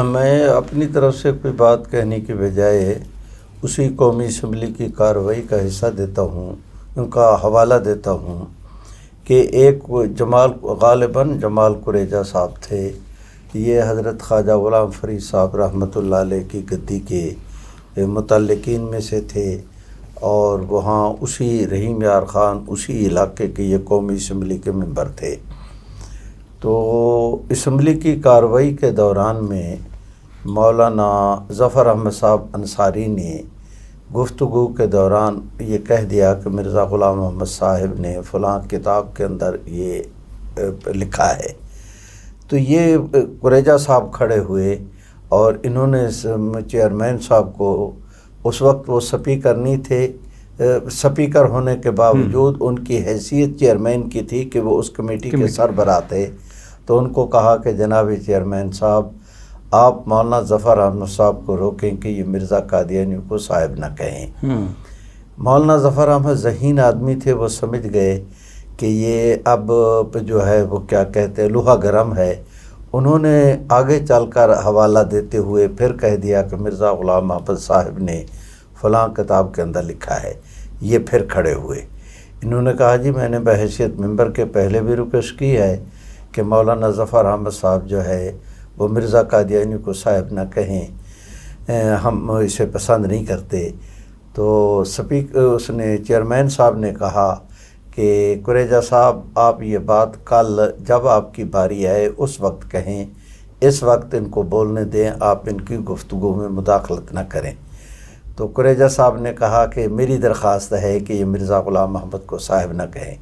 میں اپنی طرف سے کوئی بات کہنے کی بجائے اسی قومی اسمبلی کی کارروائی کا حصہ دیتا ہوں، ان کا حوالہ دیتا ہوں کہ ایک غالباً جمال قریجہ صاحب تھے، یہ حضرت خواجہ غلام فرید صاحب رحمۃ اللہ علیہ کی گدی کے متعلقین میں سے تھے، اور وہاں اسی رحیم یار خان اسی علاقے کے یہ قومی اسمبلی کے ممبر تھے۔ تو اسمبلی کی کارروائی کے دوران میں مولانا ظفر احمد صاحب انصاری نے گفتگو کے دوران یہ کہہ دیا کہ مرزا غلام محمد صاحب نے فلاں کتاب کے اندر یہ لکھا ہے۔ تو یہ قریجہ صاحب کھڑے ہوئے اور انہوں نے چیئرمین صاحب کو، اس وقت وہ سپیکر نہیں تھے، سپیکر ہونے کے باوجود ان کی حیثیت چیئرمین کی تھی کہ وہ اس کمیٹی کے سربراہ تھے، تو ان کو کہا کہ جناب چیئرمین صاحب آپ مولانا ظفر احمد صاحب کو روکیں کہ یہ مرزا قادیانیوں کو صاحب نہ کہیں۔ مولانا ظفر احمد ذہین آدمی تھے، وہ سمجھ گئے کہ یہ اب جو ہے وہ کیا کہتے ہیں لوہا گرم ہے۔ انہوں نے آگے چل کر حوالہ دیتے ہوئے پھر کہہ دیا کہ مرزا غلام محمد صاحب نے فلاں کتاب کے اندر لکھا ہے۔ یہ پھر کھڑے ہوئے، انہوں نے کہا جی میں نے بحیثیت ممبر کے پہلے بھی ریکویسٹ کی ہے کہ مولانا ظفر احمد صاحب جو ہے وہ مرزا قادیانی کو صاحب نہ کہیں، ہم اسے پسند نہیں کرتے۔ تو اس نے چیئرمین صاحب نے کہا کہ قریجہ صاحب آپ یہ بات کل جب آپ کی باری آئے اس وقت کہیں، اس وقت ان کو بولنے دیں، آپ ان کی گفتگو میں مداخلت نہ کریں۔ تو قریجہ صاحب نے کہا کہ میری درخواست ہے کہ یہ مرزا غلام محمد کو صاحب نہ کہیں۔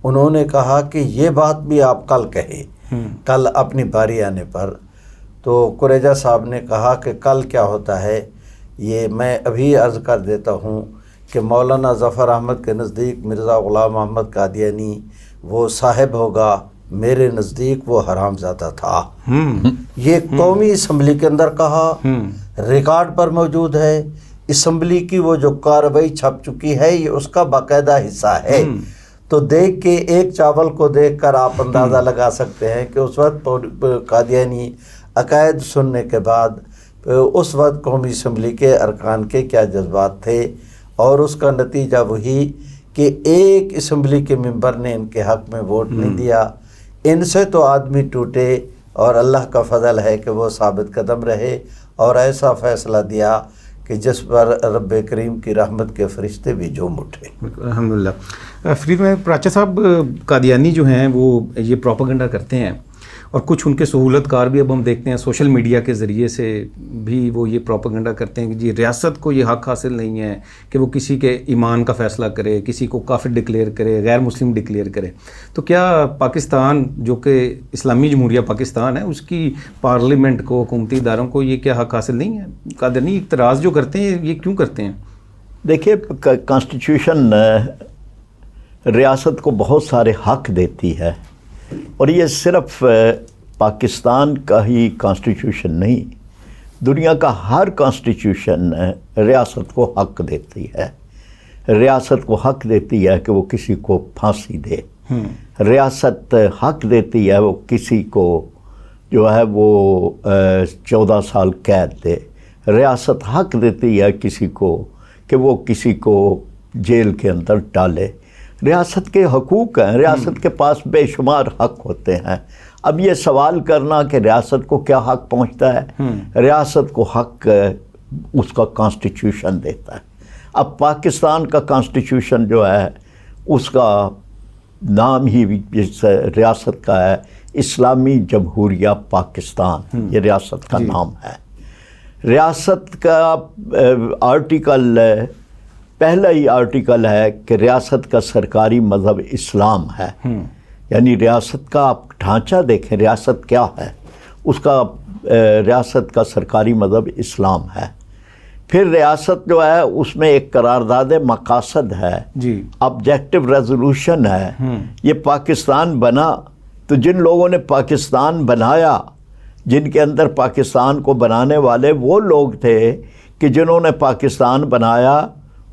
انہوں نے کہا کہ یہ بات بھی آپ کل کہیں، کل اپنی باری آنے پر۔ تو قریجہ صاحب نے کہا کہ کل کیا ہوتا ہے یہ میں ابھی عرض کر دیتا ہوں کہ مولانا ظفر احمد کے نزدیک مرزا غلام محمد قادیانی وہ صاحب ہوگا، میرے نزدیک وہ حرام زادہ تھا۔ یہ قومی اسمبلی کے اندر کہا، ریکارڈ پر موجود ہے، اسمبلی کی وہ جو کارروائی چھپ چکی ہے یہ اس کا باقاعدہ حصہ ہے۔ تو دیکھ کے ایک چاول کو دیکھ کر آپ اندازہ لگا سکتے ہیں کہ اس وقت قادیانی عقائد سننے کے بعد اس وقت قومی اسمبلی کے ارکان کے کیا جذبات تھے، اور اس کا نتیجہ وہی کہ ایک اسمبلی کے ممبر نے ان کے حق میں ووٹ نہیں دیا۔ ان سے تو آدمی ٹوٹے، اور اللہ کا فضل ہے کہ وہ ثابت قدم رہے اور ایسا فیصلہ دیا کہ جس پر رب کریم کی رحمت کے فرشتے بھی جھوم اٹھے۔ الحمدللہ۔ فرید میں پراچا صاحب، قادیانی جو ہیں وہ یہ پروپیگنڈا کرتے ہیں، اور کچھ ان کے سہولت کار بھی اب ہم دیکھتے ہیں سوشل میڈیا کے ذریعے سے بھی وہ یہ پروپیگنڈا کرتے ہیں کہ جی ریاست کو یہ حق حاصل نہیں ہے کہ وہ کسی کے ایمان کا فیصلہ کرے، کسی کو کافر ڈکلیئر کرے، غیر مسلم ڈکلیئر کرے۔ تو کیا پاکستان جو کہ اسلامی جمہوریہ پاکستان ہے، اس کی پارلیمنٹ کو، حکومتی اداروں کو یہ کیا حق حاصل نہیں ہے؟ قادیانی اعتراض جو کرتے ہیں یہ کیوں کرتے ہیں؟ دیکھیے، کانسٹیٹیوشن ریاست کو بہت سارے حق دیتی ہے، اور یہ صرف پاکستان کا ہی کانسٹیٹیوشن نہیں، دنیا کا ہر کانسٹیٹیوشن ریاست کو حق دیتی ہے۔ ریاست کو حق دیتی ہے کہ وہ کسی کو پھانسی دے، ریاست حق دیتی ہے وہ کسی کو جو ہے وہ 14 سال قید دے، ریاست حق دیتی ہے کسی کو کہ وہ کسی کو جیل کے اندر ڈالے۔ ریاست کے حقوق ہیں، ریاست کے پاس بے شمار حق ہوتے ہیں۔ اب یہ سوال کرنا کہ ریاست کو کیا حق پہنچتا ہے، ریاست کو حق اس کا کانسٹیٹیوشن دیتا ہے۔ اب پاکستان کا کانسٹیٹیوشن جو ہے اس کا نام ہی جس ریاست کا ہے اسلامی جمہوریہ پاکستان، یہ ریاست کا نام ہے۔ ریاست کا آرٹیکل پہلا ہی آرٹیکل ہے کہ ریاست کا سرکاری مذہب اسلام ہے، یعنی ریاست کا آپ ڈھانچہ دیکھیں، ریاست کیا ہے، اس کا ریاست کا سرکاری مذہب اسلام ہے۔ پھر ریاست جو ہے اس میں ایک قرارداد مقاصد ہے، آبجیکٹو ریزولوشن ہے۔ یہ پاکستان بنا تو جن لوگوں نے پاکستان بنایا، جن کے اندر پاکستان کو بنانے والے وہ لوگ تھے کہ جنہوں نے پاکستان بنایا،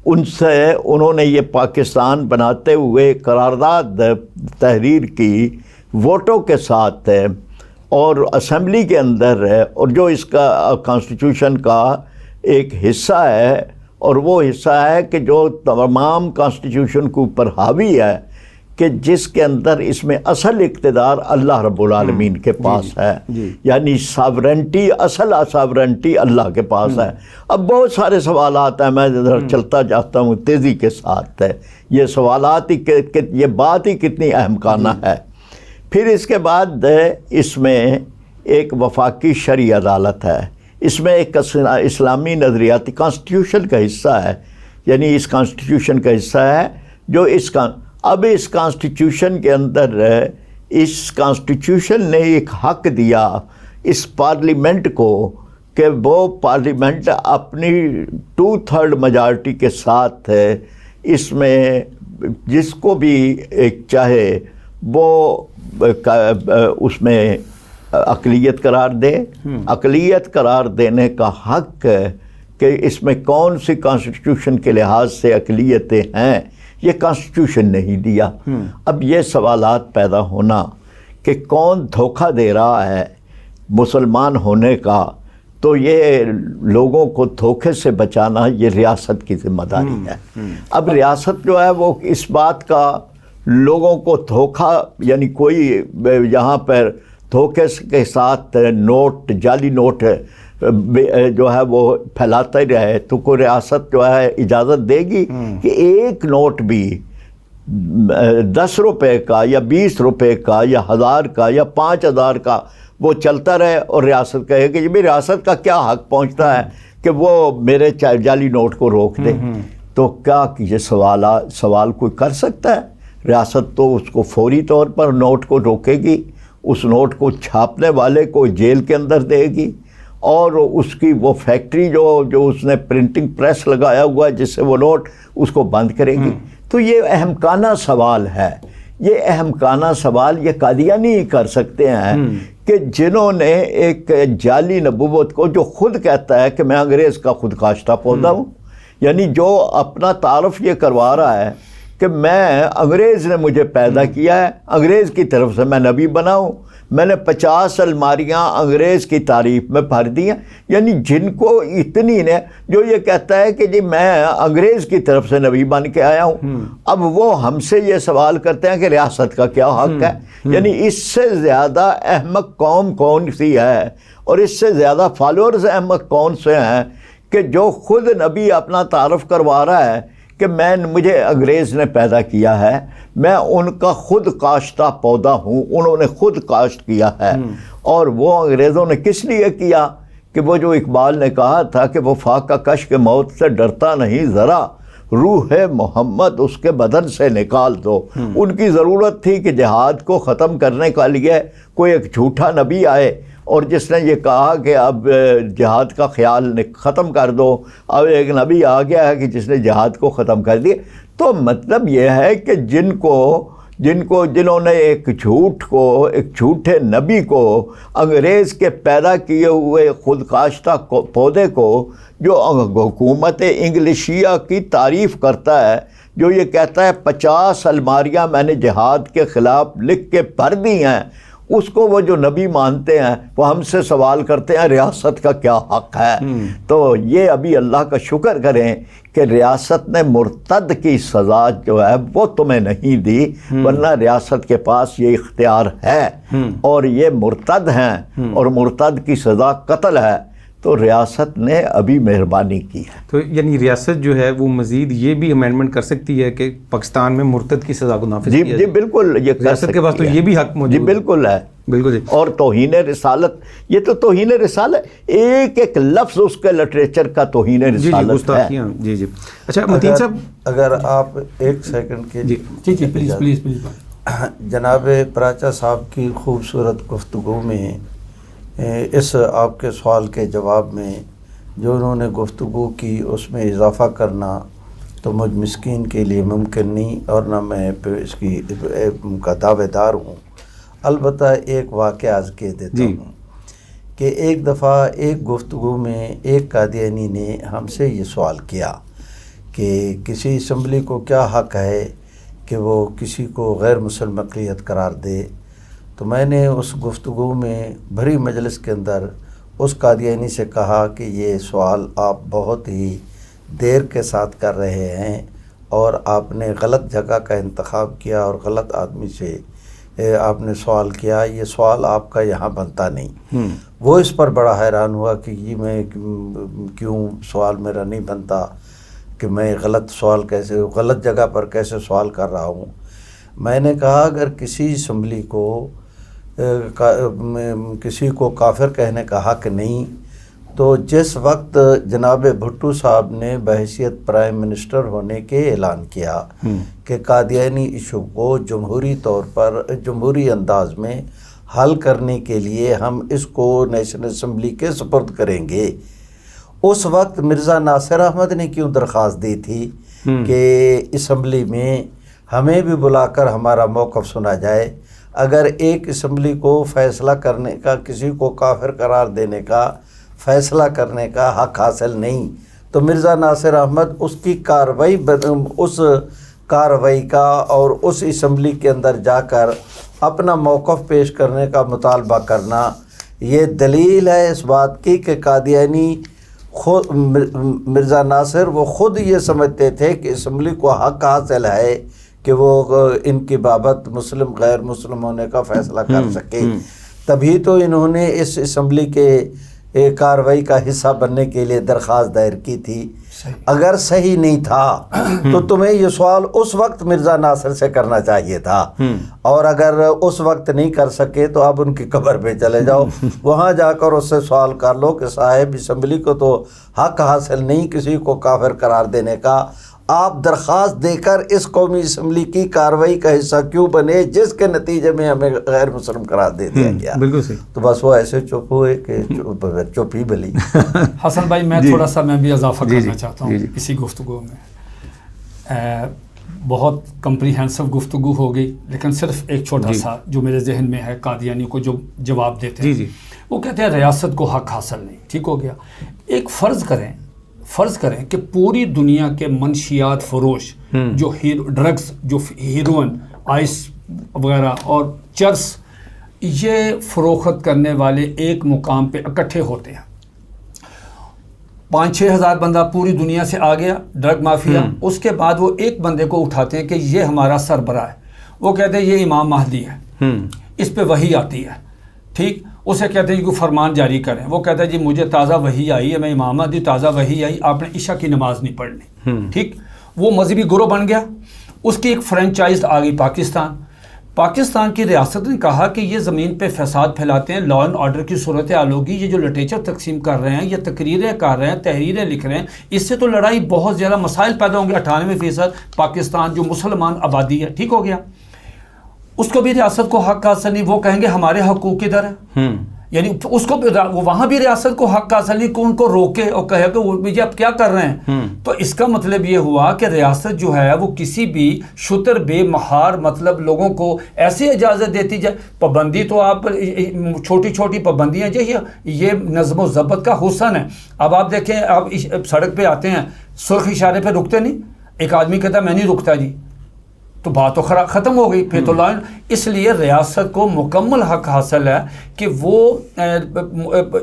ان سے انہوں نے یہ پاکستان بناتے ہوئے قرارداد تحریر کی ووٹوں کے ساتھ اور اسمبلی کے اندر ہے، اور جو اس کا کانسٹیٹیوشن کا ایک حصہ ہے، اور وہ حصہ ہے کہ جو تمام کانسٹیٹیوشن کے اوپر حاوی ہے، کہ جس کے اندر اس میں اصل اقتدار اللہ رب العالمین کے پاس ہے، یعنی ساورنٹی، اصل ساورنٹی اللہ کے پاس ہے۔ اب بہت سارے سوالات ہیں، میں ادھر چلتا جاتا ہوں تیزی کے ساتھ، یہ سوالات ہی یہ بات ہی کتنی اہم کانہ ہے۔ پھر اس کے بعد اس میں ایک وفاقی شرعی عدالت ہے، اس میں ایک اسلامی نظریاتی کانسٹیٹیوشن کا حصہ ہے، یعنی اس کانسٹیٹیوشن کا حصہ ہے جو اب اس کانسٹیٹیوشن کے اندر اس کانسٹیٹیوشن نے ایک حق دیا اس پارلیمنٹ کو کہ وہ پارلیمنٹ اپنی 2/3 میجارٹی کے ساتھ اس میں جس کو بھی چاہے وہ اس میں اقلیت قرار دے، اقلیت قرار دینے کا حق کہ اس میں کون سی کانسٹیٹیوشن کے لحاظ سے اقلیتیں ہیں، یہ کانسٹیٹیوشن نہیں دیا۔ اب یہ سوالات پیدا ہونا کہ کون دھوکہ دے رہا ہے مسلمان ہونے کا، تو یہ لوگوں کو دھوکے سے بچانا یہ ریاست کی ذمہ داری ہے۔ اب ریاست جو ہے وہ اس بات کا لوگوں کو دھوکہ، یعنی کوئی یہاں پر دھوکے کے ساتھ نوٹ، جعلی نوٹ جو ہے وہ پھیلاتا ہی رہے، تو کوئی ریاست جو ہے اجازت دے گی کہ ایک نوٹ بھی 10 روپے کا یا 20 روپے کا یا 1000 کا یا 5000 کا وہ چلتا رہے، اور ریاست کہے کہ یہ بھی ریاست کا کیا حق پہنچتا ہے کہ وہ میرے جعلی نوٹ کو روک دے؟ تو کیا یہ سوال کوئی کر سکتا ہے؟ ریاست تو اس کو فوری طور پر نوٹ کو روکے گی، اس نوٹ کو چھاپنے والے کو جیل کے اندر دے گی، اور اس کی وہ فیکٹری جو اس نے پرنٹنگ پریس لگایا ہوا ہے جس سے وہ نوٹ اس کو بند کرے گی۔ تو یہ اہمکانہ سوال ہے، یہ اہمکانہ سوال یہ قادیانی ہی کر سکتے ہیں کہ جنہوں نے ایک جعلی نبوت کو، جو خود کہتا ہے کہ میں انگریز کا خود کاشتہ پودا ہوں، یعنی جو اپنا تعارف یہ کروا رہا ہے کہ میں انگریز نے مجھے پیدا کیا ہے، انگریز کی طرف سے میں نبی بنا ہوں، میں نے 50 الماریاں انگریز کی تعریف میں بھر دی ہیں، یعنی جن کو اتنی نے، جو یہ کہتا ہے کہ جی میں انگریز کی طرف سے نبی بن کے آیا ہوں، اب وہ ہم سے یہ سوال کرتے ہیں کہ ریاست کا کیا حق ہے؟ یعنی اس سے زیادہ احمق قوم کون سی ہے، اور اس سے زیادہ فالورز احمق کون سے ہیں کہ جو خود نبی اپنا تعارف کروا رہا ہے کہ مجھے انگریز نے پیدا کیا ہے، میں ان کا خود کاشتہ پودا ہوں، انہوں نے خود کاشت کیا ہے۔ اور وہ انگریزوں نے کس لیے کیا کہ وہ جو اقبال نے کہا تھا کہ وہ فاقہ کش کے موت سے ڈرتا نہیں ذرا، روح محمد اس کے بدن سے نکال دو۔ ان کی ضرورت تھی کہ جہاد کو ختم کرنے کے لیے کوئی ایک جھوٹا نبی آئے اور جس نے یہ کہا کہ اب جہاد کا خیال ختم کر دو، اب ایک نبی آ گیا ہے کہ جس نے جہاد کو ختم کر دیا۔ تو مطلب یہ ہے کہ جنہوں نے ایک جھوٹے نبی کو، انگریز کے پیدا کیے ہوئے خود کاشتہ پودے کو، جو حکومت انگلشیہ کی تعریف کرتا ہے، جو یہ کہتا ہے 50 الماریاں میں نے جہاد کے خلاف لکھ کے بھر دی ہیں، اس کو وہ جو نبی مانتے ہیں وہ ہم سے سوال کرتے ہیں ریاست کا کیا حق ہے۔ تو یہ ابھی اللہ کا شکر کریں کہ ریاست نے مرتد کی سزا جو ہے وہ تمہیں نہیں دی، ورنہ ریاست کے پاس یہ اختیار ہے، اور یہ مرتد ہیں، اور مرتد کی سزا قتل ہے۔ تو ریاست نے ابھی مہربانی کی ہے. تو یعنی ریاست جو ہے وہ مزید یہ بھی امینڈمنٹ کر سکتی ہے کہ پاکستان میں مرتد کی سزا کو نافذ کیا جائے. جی بالکل یہ کر ریاست کے پاس تو یہ بھی حق موجود ہے. جی بالکل ہے. بالکل جی. اور توہین رسالت، یہ تو توہین رسالت، ایک ایک لفظ اس کے لٹریچر کا توہین رسالت ہے. جی جی. اچھا متین صاحب، اگر آپ ایک سیکنڈ کے جی ٹھیک ہے، پلیز پلیز پلیز. جناب پراچا صاحب کی خوبصورت گفتگو میں اس آپ کے سوال کے جواب میں جو انہوں نے گفتگو کی اس میں اضافہ کرنا تو مجھ مسکین کے لیے ممکن نہیں، اور نہ میں اس کی کا دعوے دار ہوں. البتہ ایک واقعہ عرض کے دیتا ہوں کہ ایک دفعہ ایک گفتگو میں ایک قادیانی نے ہم سے یہ سوال کیا کہ کسی اسمبلی کو کیا حق ہے کہ وہ کسی کو غیر مسلم اقلیت قرار دے. تو میں نے اس گفتگو میں بھری مجلس کے اندر اس قادیانی سے کہا کہ یہ سوال آپ بہت ہی دیر کے ساتھ کر رہے ہیں اور آپ نے غلط جگہ کا انتخاب کیا اور غلط آدمی سے آپ نے سوال کیا. یہ سوال آپ کا یہاں بنتا نہیں. وہ اس پر بڑا حیران ہوا کہ یہ میں کیوں سوال میرا نہیں بنتا، کہ میں غلط سوال کیسے، غلط جگہ پر کیسے سوال کر رہا ہوں. میں نے کہا اگر کسی اسمبلی کو کسی کو کافر کہنے کا حق نہیں، تو جس وقت جناب بھٹو صاحب نے بحیثیت پرائم منسٹر ہونے کے اعلان کیا کہ قادیانی ایشو کو جمہوری طور پر جمہوری انداز میں حل کرنے کے لیے ہم اس کو نیشنل اسمبلی کے سپرد کریں گے، اس وقت مرزا ناصر احمد نے کیوں درخواست دی تھی کہ اسمبلی میں ہمیں بھی بلا کر ہمارا موقف سنا جائے. اگر ایک اسمبلی کو فیصلہ کرنے کا، کسی کو کافر قرار دینے کا فیصلہ کرنے کا حق حاصل نہیں، تو مرزا ناصر احمد اس کی کارروائی کا اور اس اسمبلی کے اندر جا کر اپنا موقف پیش کرنے کا مطالبہ کرنا، یہ دلیل ہے اس بات کی کہ قادیانی خود مرزا ناصر وہ خود یہ سمجھتے تھے کہ اسمبلی کو حق حاصل ہے کہ وہ ان کی بابت مسلم غیر مسلم ہونے کا فیصلہ کر سکے. تبھی تو انہوں نے اس اسمبلی کے کارروائی کا حصہ بننے کے لیے درخواست دائر کی تھی. اگر صحیح نہیں تھا تو تمہیں یہ سوال اس وقت مرزا ناصر سے کرنا چاہیے تھا، اور اگر اس وقت نہیں کر سکے تو اب ان کی قبر پہ چلے جاؤ، وہاں جا کر اس سے سوال کر لو کہ صاحب اسمبلی کو تو حق حاصل نہیں کسی کو کافر قرار دینے کا، آپ درخواست دے کر اس قومی اسمبلی کی کارروائی کا حصہ کیوں بنے جس کے نتیجے میں ہمیں غیر مسلم قرار دے دیا گیا. بالکل صحیح. تو بس وہ ایسے چپ ہوئے کہ چپ ہی بلی. حسن بھائی میں تھوڑا سا میں بھی اضافہ کرنا چاہتا ہوں اسی گفتگو میں. بہت کمپریہنسو گفتگو ہو گئی، لیکن صرف ایک چھوٹا سا جو میرے ذہن میں ہے قادیانی کو جو جواب دیتے ہیں وہ کہتے ہیں ریاست کو حق حاصل نہیں. ٹھیک ہو گیا. ایک فرض کریں کہ پوری دنیا کے منشیات فروش جو ڈرگز، جو ہیروئن، آئس وغیرہ اور چرس، یہ فروخت کرنے والے ایک مقام پہ اکٹھے ہوتے ہیں. 5-6 ہزار بندہ پوری دنیا سے آ گیا ڈرگ مافیا. اس کے بعد وہ ایک بندے کو اٹھاتے ہیں کہ یہ ہمارا سربراہ ہے. وہ کہتے ہیں یہ امام مہدی ہے، اس پہ وحی آتی ہے. ٹھیک، اسے کہتے ہیں کہ فرمان جاری کریں. وہ کہتا ہے جی مجھے تازہ وحی آئی ہے، میں امام مہدی، تازہ وحی آئی، آپ نے عشاء کی نماز نہیں پڑھنی. ٹھیک، وہ مذہبی گروہ بن گیا. اس کی ایک فرنچائز آ گئی پاکستان کی ریاست نے کہا کہ یہ زمین پہ فساد پھیلاتے ہیں، لا اینڈ آرڈر کی صورتحال ہوگی، یہ جو لٹریچر تقسیم کر رہے ہیں، یہ تقریریں کر رہے ہیں، تحریریں لکھ رہے ہیں، اس سے تو لڑائی بہت زیادہ مسائل پیدا ہوں گے. 98% پاکستان جو مسلمان آبادی ہے. ٹھیک ہو گیا. اس کو بھی ریاست کو حق حاصل نہیں. وہ کہیں گے ہمارے حقوق کدھر ہیں، یعنی اس کو وہاں بھی ریاست کو حق حاصل نہیں کہ ان کو روکے اور کہے کہ وہ یہ اب کیا کر رہے ہیں. تو اس کا مطلب یہ ہوا کہ ریاست جو ہے وہ کسی بھی شتر بے مہار مطلب لوگوں کو ایسی اجازت دیتی جائے. پابندی تو آپ چھوٹی چھوٹی پابندیاں جو یہ نظم و ضبط کا حسن ہے. اب آپ دیکھیں، آپ سڑک پہ آتے ہیں، سرخ اشارے پہ رکتے نہیں. ایک آدمی کہتا ہے میں نہیں رکتا جی، تو بات تو ختم ہو گئی، پھر تو اس لیے ریاست کو مکمل حق حاصل ہے کہ وہ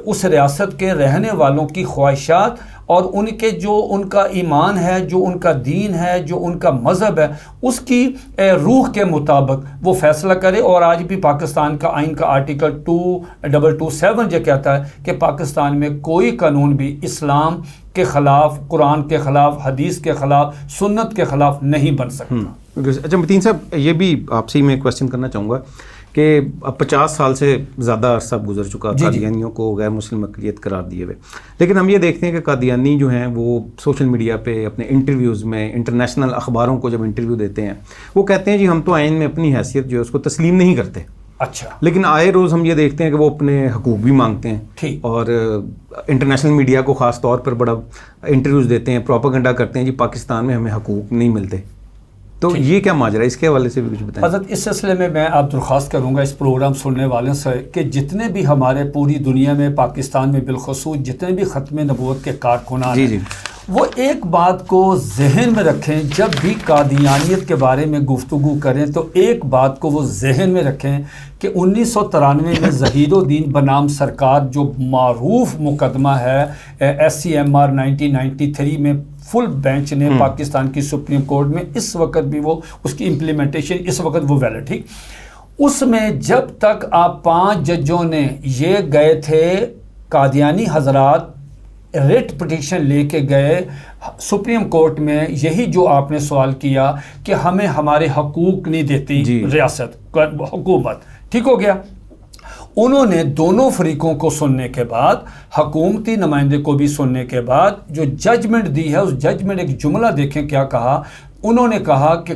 اس ریاست کے رہنے والوں کی خواہشات اور ان کے جو ان کا ایمان ہے، جو ان کا دین ہے، جو ان کا مذہب ہے، اس کی روح کے مطابق وہ فیصلہ کرے. اور آج بھی پاکستان کا آئین کا آرٹیکل 2227 یہ کہتا ہے کہ پاکستان میں کوئی قانون بھی اسلام کے خلاف، قرآن کے خلاف، حدیث کے خلاف، سنت کے خلاف نہیں بن سکتا. اچھا متین صاحب، یہ بھی آپ سے ہی میں کویشچن کرنا چاہوں گا کہ اب 50 سال سے زیادہ عرصہ گزر چکا قادیانیوں کو غیر مسلم اقلیت قرار دیے ہوئے، لیکن ہم یہ دیکھتے ہیں کہ قادیانی جو ہیں وہ سوشل میڈیا پہ اپنے انٹرویوز میں، انٹرنیشنل اخباروں کو جب انٹرویو دیتے ہیں، وہ کہتے ہیں جی ہم تو آئین میں اپنی حیثیت جو ہے اس کو تسلیم نہیں کرتے. اچھا. لیکن آئے روز ہم یہ دیکھتے ہیں کہ وہ اپنے حقوق بھی مانگتے ہیں اور انٹرنیشنل میڈیا کو خاص طور پر بڑا انٹرویوز دیتے ہیں، پروپیگنڈا کرتے ہیں جی پاکستان میں ہمیں حقوق نہیں ملتے. تو یہ کیا ماجرا ہے؟ اس کے حوالے سے بھی کچھ بتائیں. حضرت اس سلسلے میں میں آپ درخواست کروں گا اس پروگرام سننے والوں سے کہ جتنے بھی ہمارے پوری دنیا میں، پاکستان میں بالخصوص جتنے بھی ختم نبوت کے کارکنان ہیں، وہ ایک بات کو ذہن میں رکھیں. جب بھی قادیانیت کے بارے میں گفتگو کریں تو ایک بات کو وہ ذہن میں رکھیں کہ 1993 میں ظہیر الدین بنام سرکار جو معروف مقدمہ ہے SCMR 1993 میں فل بینچ نے پاکستان کی سپریم کورٹ میں، اس وقت بھی وہ اس کی امپلیمنٹیشن اس وقت وہ ویلڈ تھی. اس میں جب تک آپ 5 ججوں نے یہ گئے تھے، قادیانی حضرات ریٹ پٹیشن لے کے گئے سپریم کورٹ میں، یہی جو آپ نے سوال کیا کہ ہمیں ہمارے حقوق نہیں دیتی ریاست حکومت. ٹھیک ہو گیا. انہوں نے دونوں فریقوں کو سننے کے بعد، حکومتی نمائندے کو بھی سننے کے بعد جو ججمنٹ دی ہے، اس ججمنٹ ایک جملہ دیکھیں کیا کہا. انہوں نے کہا کہ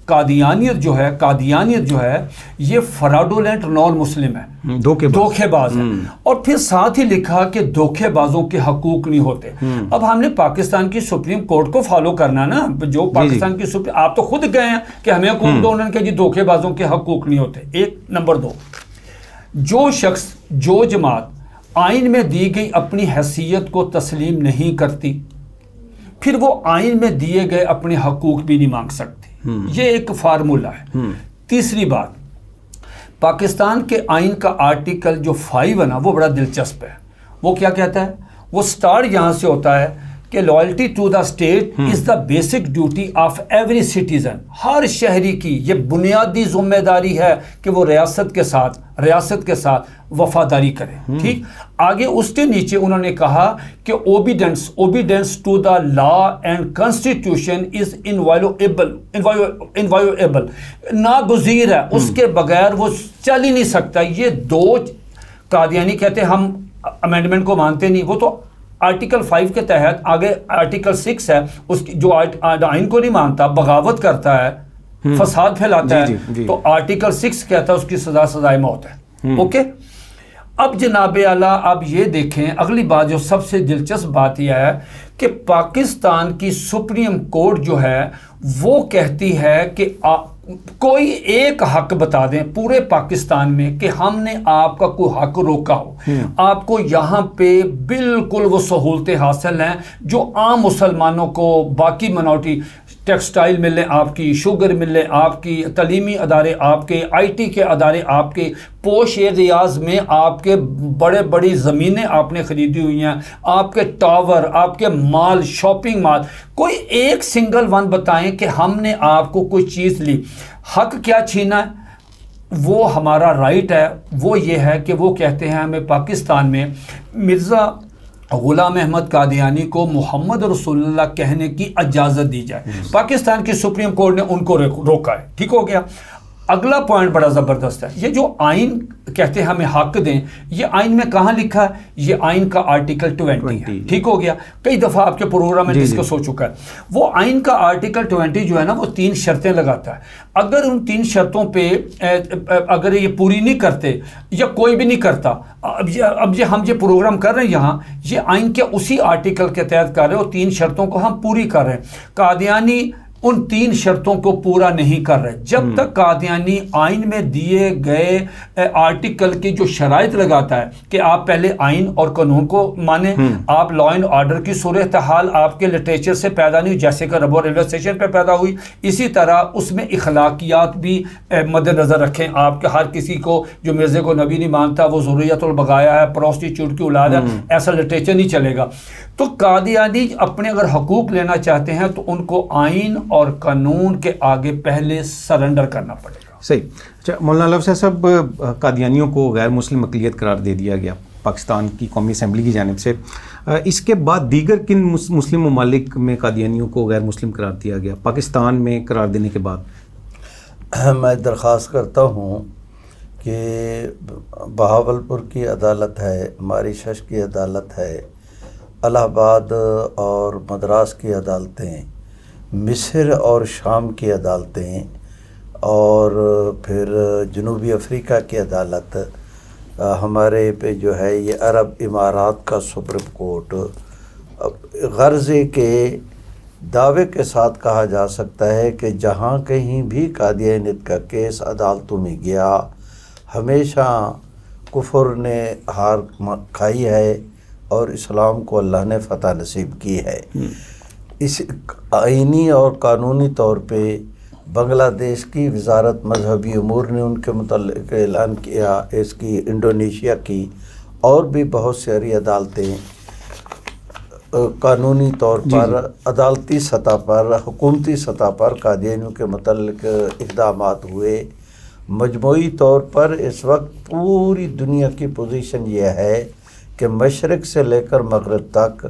قادیانیت جو ہے یہ فراڈولنٹ نان مسلم ہے، دھوکے باز ہے. اور پھر ساتھ ہی لکھا کہ دھوکے بازوں کے حقوق نہیں ہوتے. اب ہم نے پاکستان کی سپریم کورٹ کو فالو کرنا نا، جو پاکستان کی سپریم، آپ تو خود گئے ہیں کہ ہمیں حقوق دو، انہوں نے کہا جی دھوکے بازوں کے حقوق نہیں ہوتے. ایک. نمبر 2، جو شخص، جو جماعت آئین میں دی گئی اپنی حیثیت کو تسلیم نہیں کرتی، پھر وہ آئین میں دیے گئے اپنے حقوق بھی نہیں مانگ سکتی. یہ ایک فارمولہ ہے. تیسری بات، پاکستان کے آئین کا آرٹیکل جو 5 ہے نا، وہ بڑا دلچسپ ہے. وہ کیا کہتا ہے؟ وہ سٹارٹ یہاں سے ہوتا ہے کہ loyalty to the state is the basic duty of every citizen. ہر شہری کی یہ بنیادی ذمہ داری ہے کہ وہ ریاست کے ساتھ وفاداری کرے. ٹھیک. آگے اس کے نیچے انہوں نے کہا کہ obedience to the law and constitution is inviolable, ناگزیر ہے، اس کے بغیر وہ چل ہی نہیں سکتا. یہ دو قادیانی کہتے ہیں ہم امینڈمنٹ کو مانتے نہیں. وہ تو آرٹیکل 5 کے تحت، آگے آرٹیکل 6 ہے اس کی، جو آئین کو نہیں مانتا، بغاوت کرتا ہے، فساد پھیلاتا ہے، تو آرٹیکل 6 کہتا ہے اس کی سزائے موت ہے. اوکے. اب جناب اعلیٰ آپ یہ دیکھیں، اگلی بات جو سب سے دلچسپ بات یہ ہے کہ پاکستان کی سپریم کورٹ جو ہے وہ کہتی ہے کہ کوئی ایک حق بتا دیں پورے پاکستان میں کہ ہم نے آپ کا کوئی حق روکا ہو. آپ کو یہاں پہ بالکل وہ سہولتیں حاصل ہیں جو عام مسلمانوں کو، باقی منورٹی، ٹیکسٹائل ملیں آپ کی، شوگر ملیں آپ کی، تعلیمی ادارے آپ کے، IT کے ادارے آپ کے، پوش ایریاز میں آپ کے بڑی زمینیں آپ نے خریدی ہوئی ہیں، آپ کے ٹاور، آپ کے مال، شاپنگ مال. کوئی ایک سنگل ون بتائیں کہ ہم نے آپ کو کوئی چیز لی. حق کیا چھینا ہے؟ وہ ہمارا رائٹ ہے. وہ یہ ہے کہ وہ کہتے ہیں ہمیں پاکستان میں مرزا غلام احمد قادیانی کو محمد رسول اللہ کہنے کی اجازت دی جائے. پاکستان کی سپریم کورٹ نے ان کو روکا ہے. ٹھیک ہو گیا. اگلا پوائنٹ بڑا زبردست ہے. یہ جو آئین کہتے ہیں ہمیں حق دیں، یہ آئین میں کہاں لکھا ہے؟ یہ آئین کا آرٹیکل 20 ہے. ٹھیک ہو گیا. کئی دفعہ آپ کے پروگرام میں ڈسکس ہو چکا ہے. وہ آئین کا آرٹیکل 20 جو ہے نا، وہ 3 شرطیں لگاتا ہے. اگر ان 3 شرطوں پہ اگر یہ پوری نہیں کرتے یا کوئی بھی نہیں کرتا، اب یہ ہم یہ پروگرام کر رہے ہیں یہاں، یہ آئین کے اسی آرٹیکل کے تحت کر رہے ہیں اور 3 شرطوں کو ہم پوری کر رہے ہیں. قادیانی ان 3 شرطوں کو پورا نہیں کر رہے. جب تک قادیانی آئین میں دیے گئے آرٹیکل کی جو شرائط لگاتا ہے کہ آپ پہلے آئین اور قانون کو مانیں, آپ لا اینڈ آرڈر کی صورتحال آپ کے لٹریچر سے پیدا نہیں ہوئی جیسے کہ ربو ریلوے اسٹیشن پہ پیدا ہوئی, اسی طرح اس میں اخلاقیات بھی مد نظر رکھیں. آپ کے ہر کسی کو جو مرزے کو نبی نہیں مانتا وہ ضروریت البغایا ہے, پروسٹیچیوٹ کی اولاد ہے, ایسا لٹریچر نہیں چلے گا. تو قادیانی اپنے اگر حقوق لینا چاہتے ہیں تو ان کو آئین اور قانون کے آگے پہلے سرنڈر کرنا پڑے گا. صحیح. اچھا مولانا لفظ صاحب, قادیانیوں کو غیر مسلم اقلیت قرار دے دیا گیا پاکستان کی قومی اسمبلی کی جانب سے. اس کے بعد دیگر کن مسلم ممالک میں قادیانیوں کو غیر مسلم قرار دیا گیا پاکستان میں قرار دینے کے بعد؟ میں درخواست کرتا ہوں کہ بہاولپور کی عدالت ہے, ماریشس کی عدالت ہے, الہ آباد اور مدراس کی عدالتیں, مصر اور شام کی عدالتیں, اور پھر جنوبی افریقہ کی عدالت, ہمارے پہ جو ہے یہ عرب امارات کا سپریم کورٹ, غرضے کے دعوے کے ساتھ کہا جا سکتا ہے کہ جہاں کہیں بھی قادیانیت کا کیس عدالتوں میں گیا ہمیشہ کفر نے ہار کھائی ہے اور اسلام کو اللہ نے فتح نصیب کی ہے. اس آئینی اور قانونی طور پہ بنگلہ دیش کی وزارت مذہبی امور نے ان کے متعلق اعلان کیا, اس کی انڈونیشیا کی اور بھی بہت ساری عدالتیں قانونی طور پر عدالتی سطح پر حکومتی سطح پر قادیانیوں کے متعلق اقدامات ہوئے. مجموعی طور پر اس وقت پوری دنیا کی پوزیشن یہ ہے کہ مشرق سے لے کر مغرب تک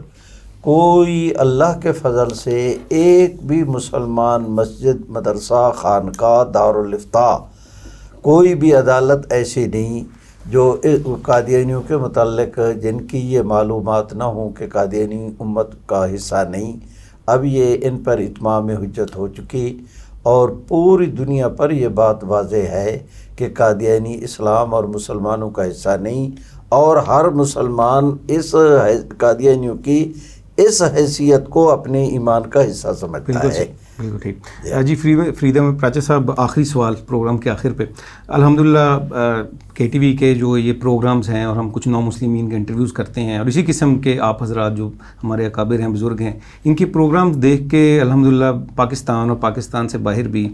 کوئی اللہ کے فضل سے ایک بھی مسلمان مسجد, مدرسہ, خانقاہ, دارالافتاء, کوئی بھی عدالت ایسی نہیں جو قادیانیوں کے متعلق جن کی یہ معلومات نہ ہوں کہ قادیانی امت کا حصہ نہیں. اب یہ ان پر اتمام حجت ہو چکی اور پوری دنیا پر یہ بات واضح ہے کہ قادیانی اسلام اور مسلمانوں کا حصہ نہیں, اور ہر مسلمان اس قادیانیوں کی اس حیثیت کو اپنے ایمان کا حصہ سمجھتا ہے. بالکل ٹھیک. جی فریدم پراچا صاحب, آخری سوال پروگرام کے آخر پہ. الحمدللہ کے ٹی وی کے جو یہ پروگرامز ہیں اور ہم کچھ نو مسلمین کے انٹرویوز کرتے ہیں اور اسی قسم کے آپ حضرات جو ہمارے اکابر ہیں, بزرگ ہیں, ان کے پروگرامز دیکھ کے الحمدللہ پاکستان اور پاکستان سے باہر بھی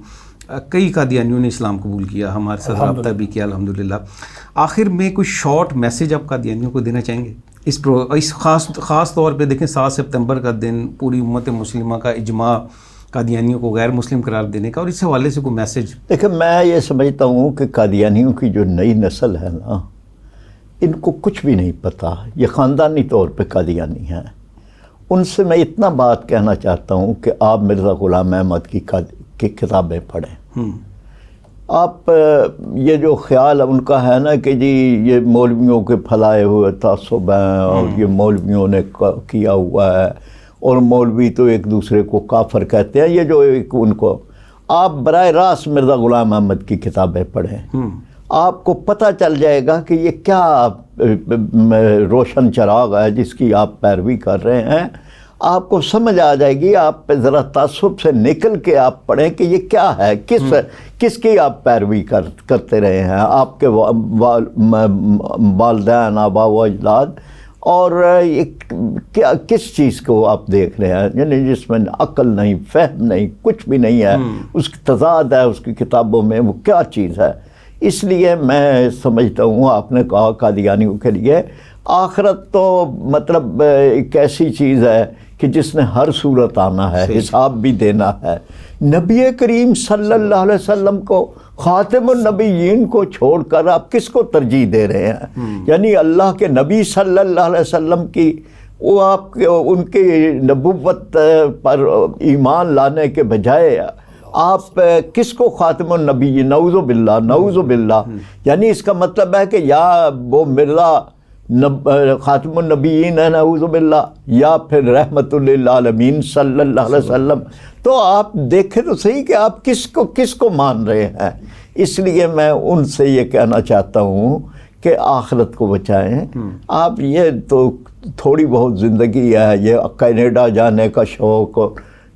کئی قادیانیوں نے اسلام قبول کیا, ہمارے ساتھ رابطہ بھی کیا الحمدللہ. آخر میں کوئی شارٹ میسیج آپ قادیانیوں کو دینا چاہیں گے؟ اس خاص طور پہ دیکھیں 7 سپتمبر کا دن پوری امت مسلمہ کا اجماع قادیانیوں کو غیر مسلم قرار دینے کا, اور اس حوالے سے کوئی میسیج. دیکھیں میں یہ سمجھتا ہوں کہ قادیانیوں کی جو نئی نسل ہے نا, ان کو کچھ بھی نہیں پتہ, یہ خاندانی طور پہ قادیانی ہیں. ان سے میں اتنا بات کہنا چاہتا ہوں کہ آپ مرزا غلام احمد کی کتابیں پڑھیں. آپ یہ جو خیال ان کا ہے نا کہ جی یہ مولویوں کے پھیلائے ہوئے تعصب ہیں اور یہ مولویوں نے کیا ہوا ہے اور مولوی تو ایک دوسرے کو کافر کہتے ہیں, یہ جو ایک ان کو, آپ براہ راست مرزا غلام احمد کی کتابیں پڑھیں, آپ کو پتہ چل جائے گا کہ یہ کیا روشن چراغ ہے جس کی آپ پیروی کر رہے ہیں. آپ کو سمجھ آ جائے گی, آپ ذرا تعصب سے نکل کے آپ پڑھیں کہ یہ کیا ہے, کس کی آپ پیروی کرتے رہے ہیں, آپ کے والدین, آبا و اجداد, اور کس چیز کو آپ دیکھ رہے ہیں, یعنی جس میں عقل نہیں, فہم نہیں, کچھ بھی نہیں ہے, اس کی تضاد ہے اس کی کتابوں میں, وہ کیا چیز ہے. اس لیے میں سمجھتا ہوں آپ نے کہا قادیانیوں کے لیے آخرت تو مطلب ایک ایسی چیز ہے کہ جس نے ہر صورت آنا ہے, حساب بھی دینا ہے. نبی کریم صلی اللہ علیہ وسلم کو, خاتم النبیین کو چھوڑ کر آپ کس کو ترجیح دے رہے ہیں؟ یعنی اللہ کے نبی صلی اللہ علیہ وسلم کی وہ آپ کے ان کی نبوت پر ایمان لانے کے بجائے آپ کس کو خاتم النبی, نعوذ باللہ نعوذ باللہ. یعنی اس کا مطلب ہے کہ یا وہ مرزا خاتم النبیین ہے نعوذ باللہ, یا پھر رحمت للعالمین صلی اللہ علیہ وسلم. تو آپ دیکھیں تو صحیح کہ آپ کس کو مان رہے ہیں. اس لیے میں ان سے یہ کہنا چاہتا ہوں کہ آخرت کو بچائیں. آپ یہ تو تھوڑی بہت زندگی ہے, یہ کینیڈا جانے کا شوق,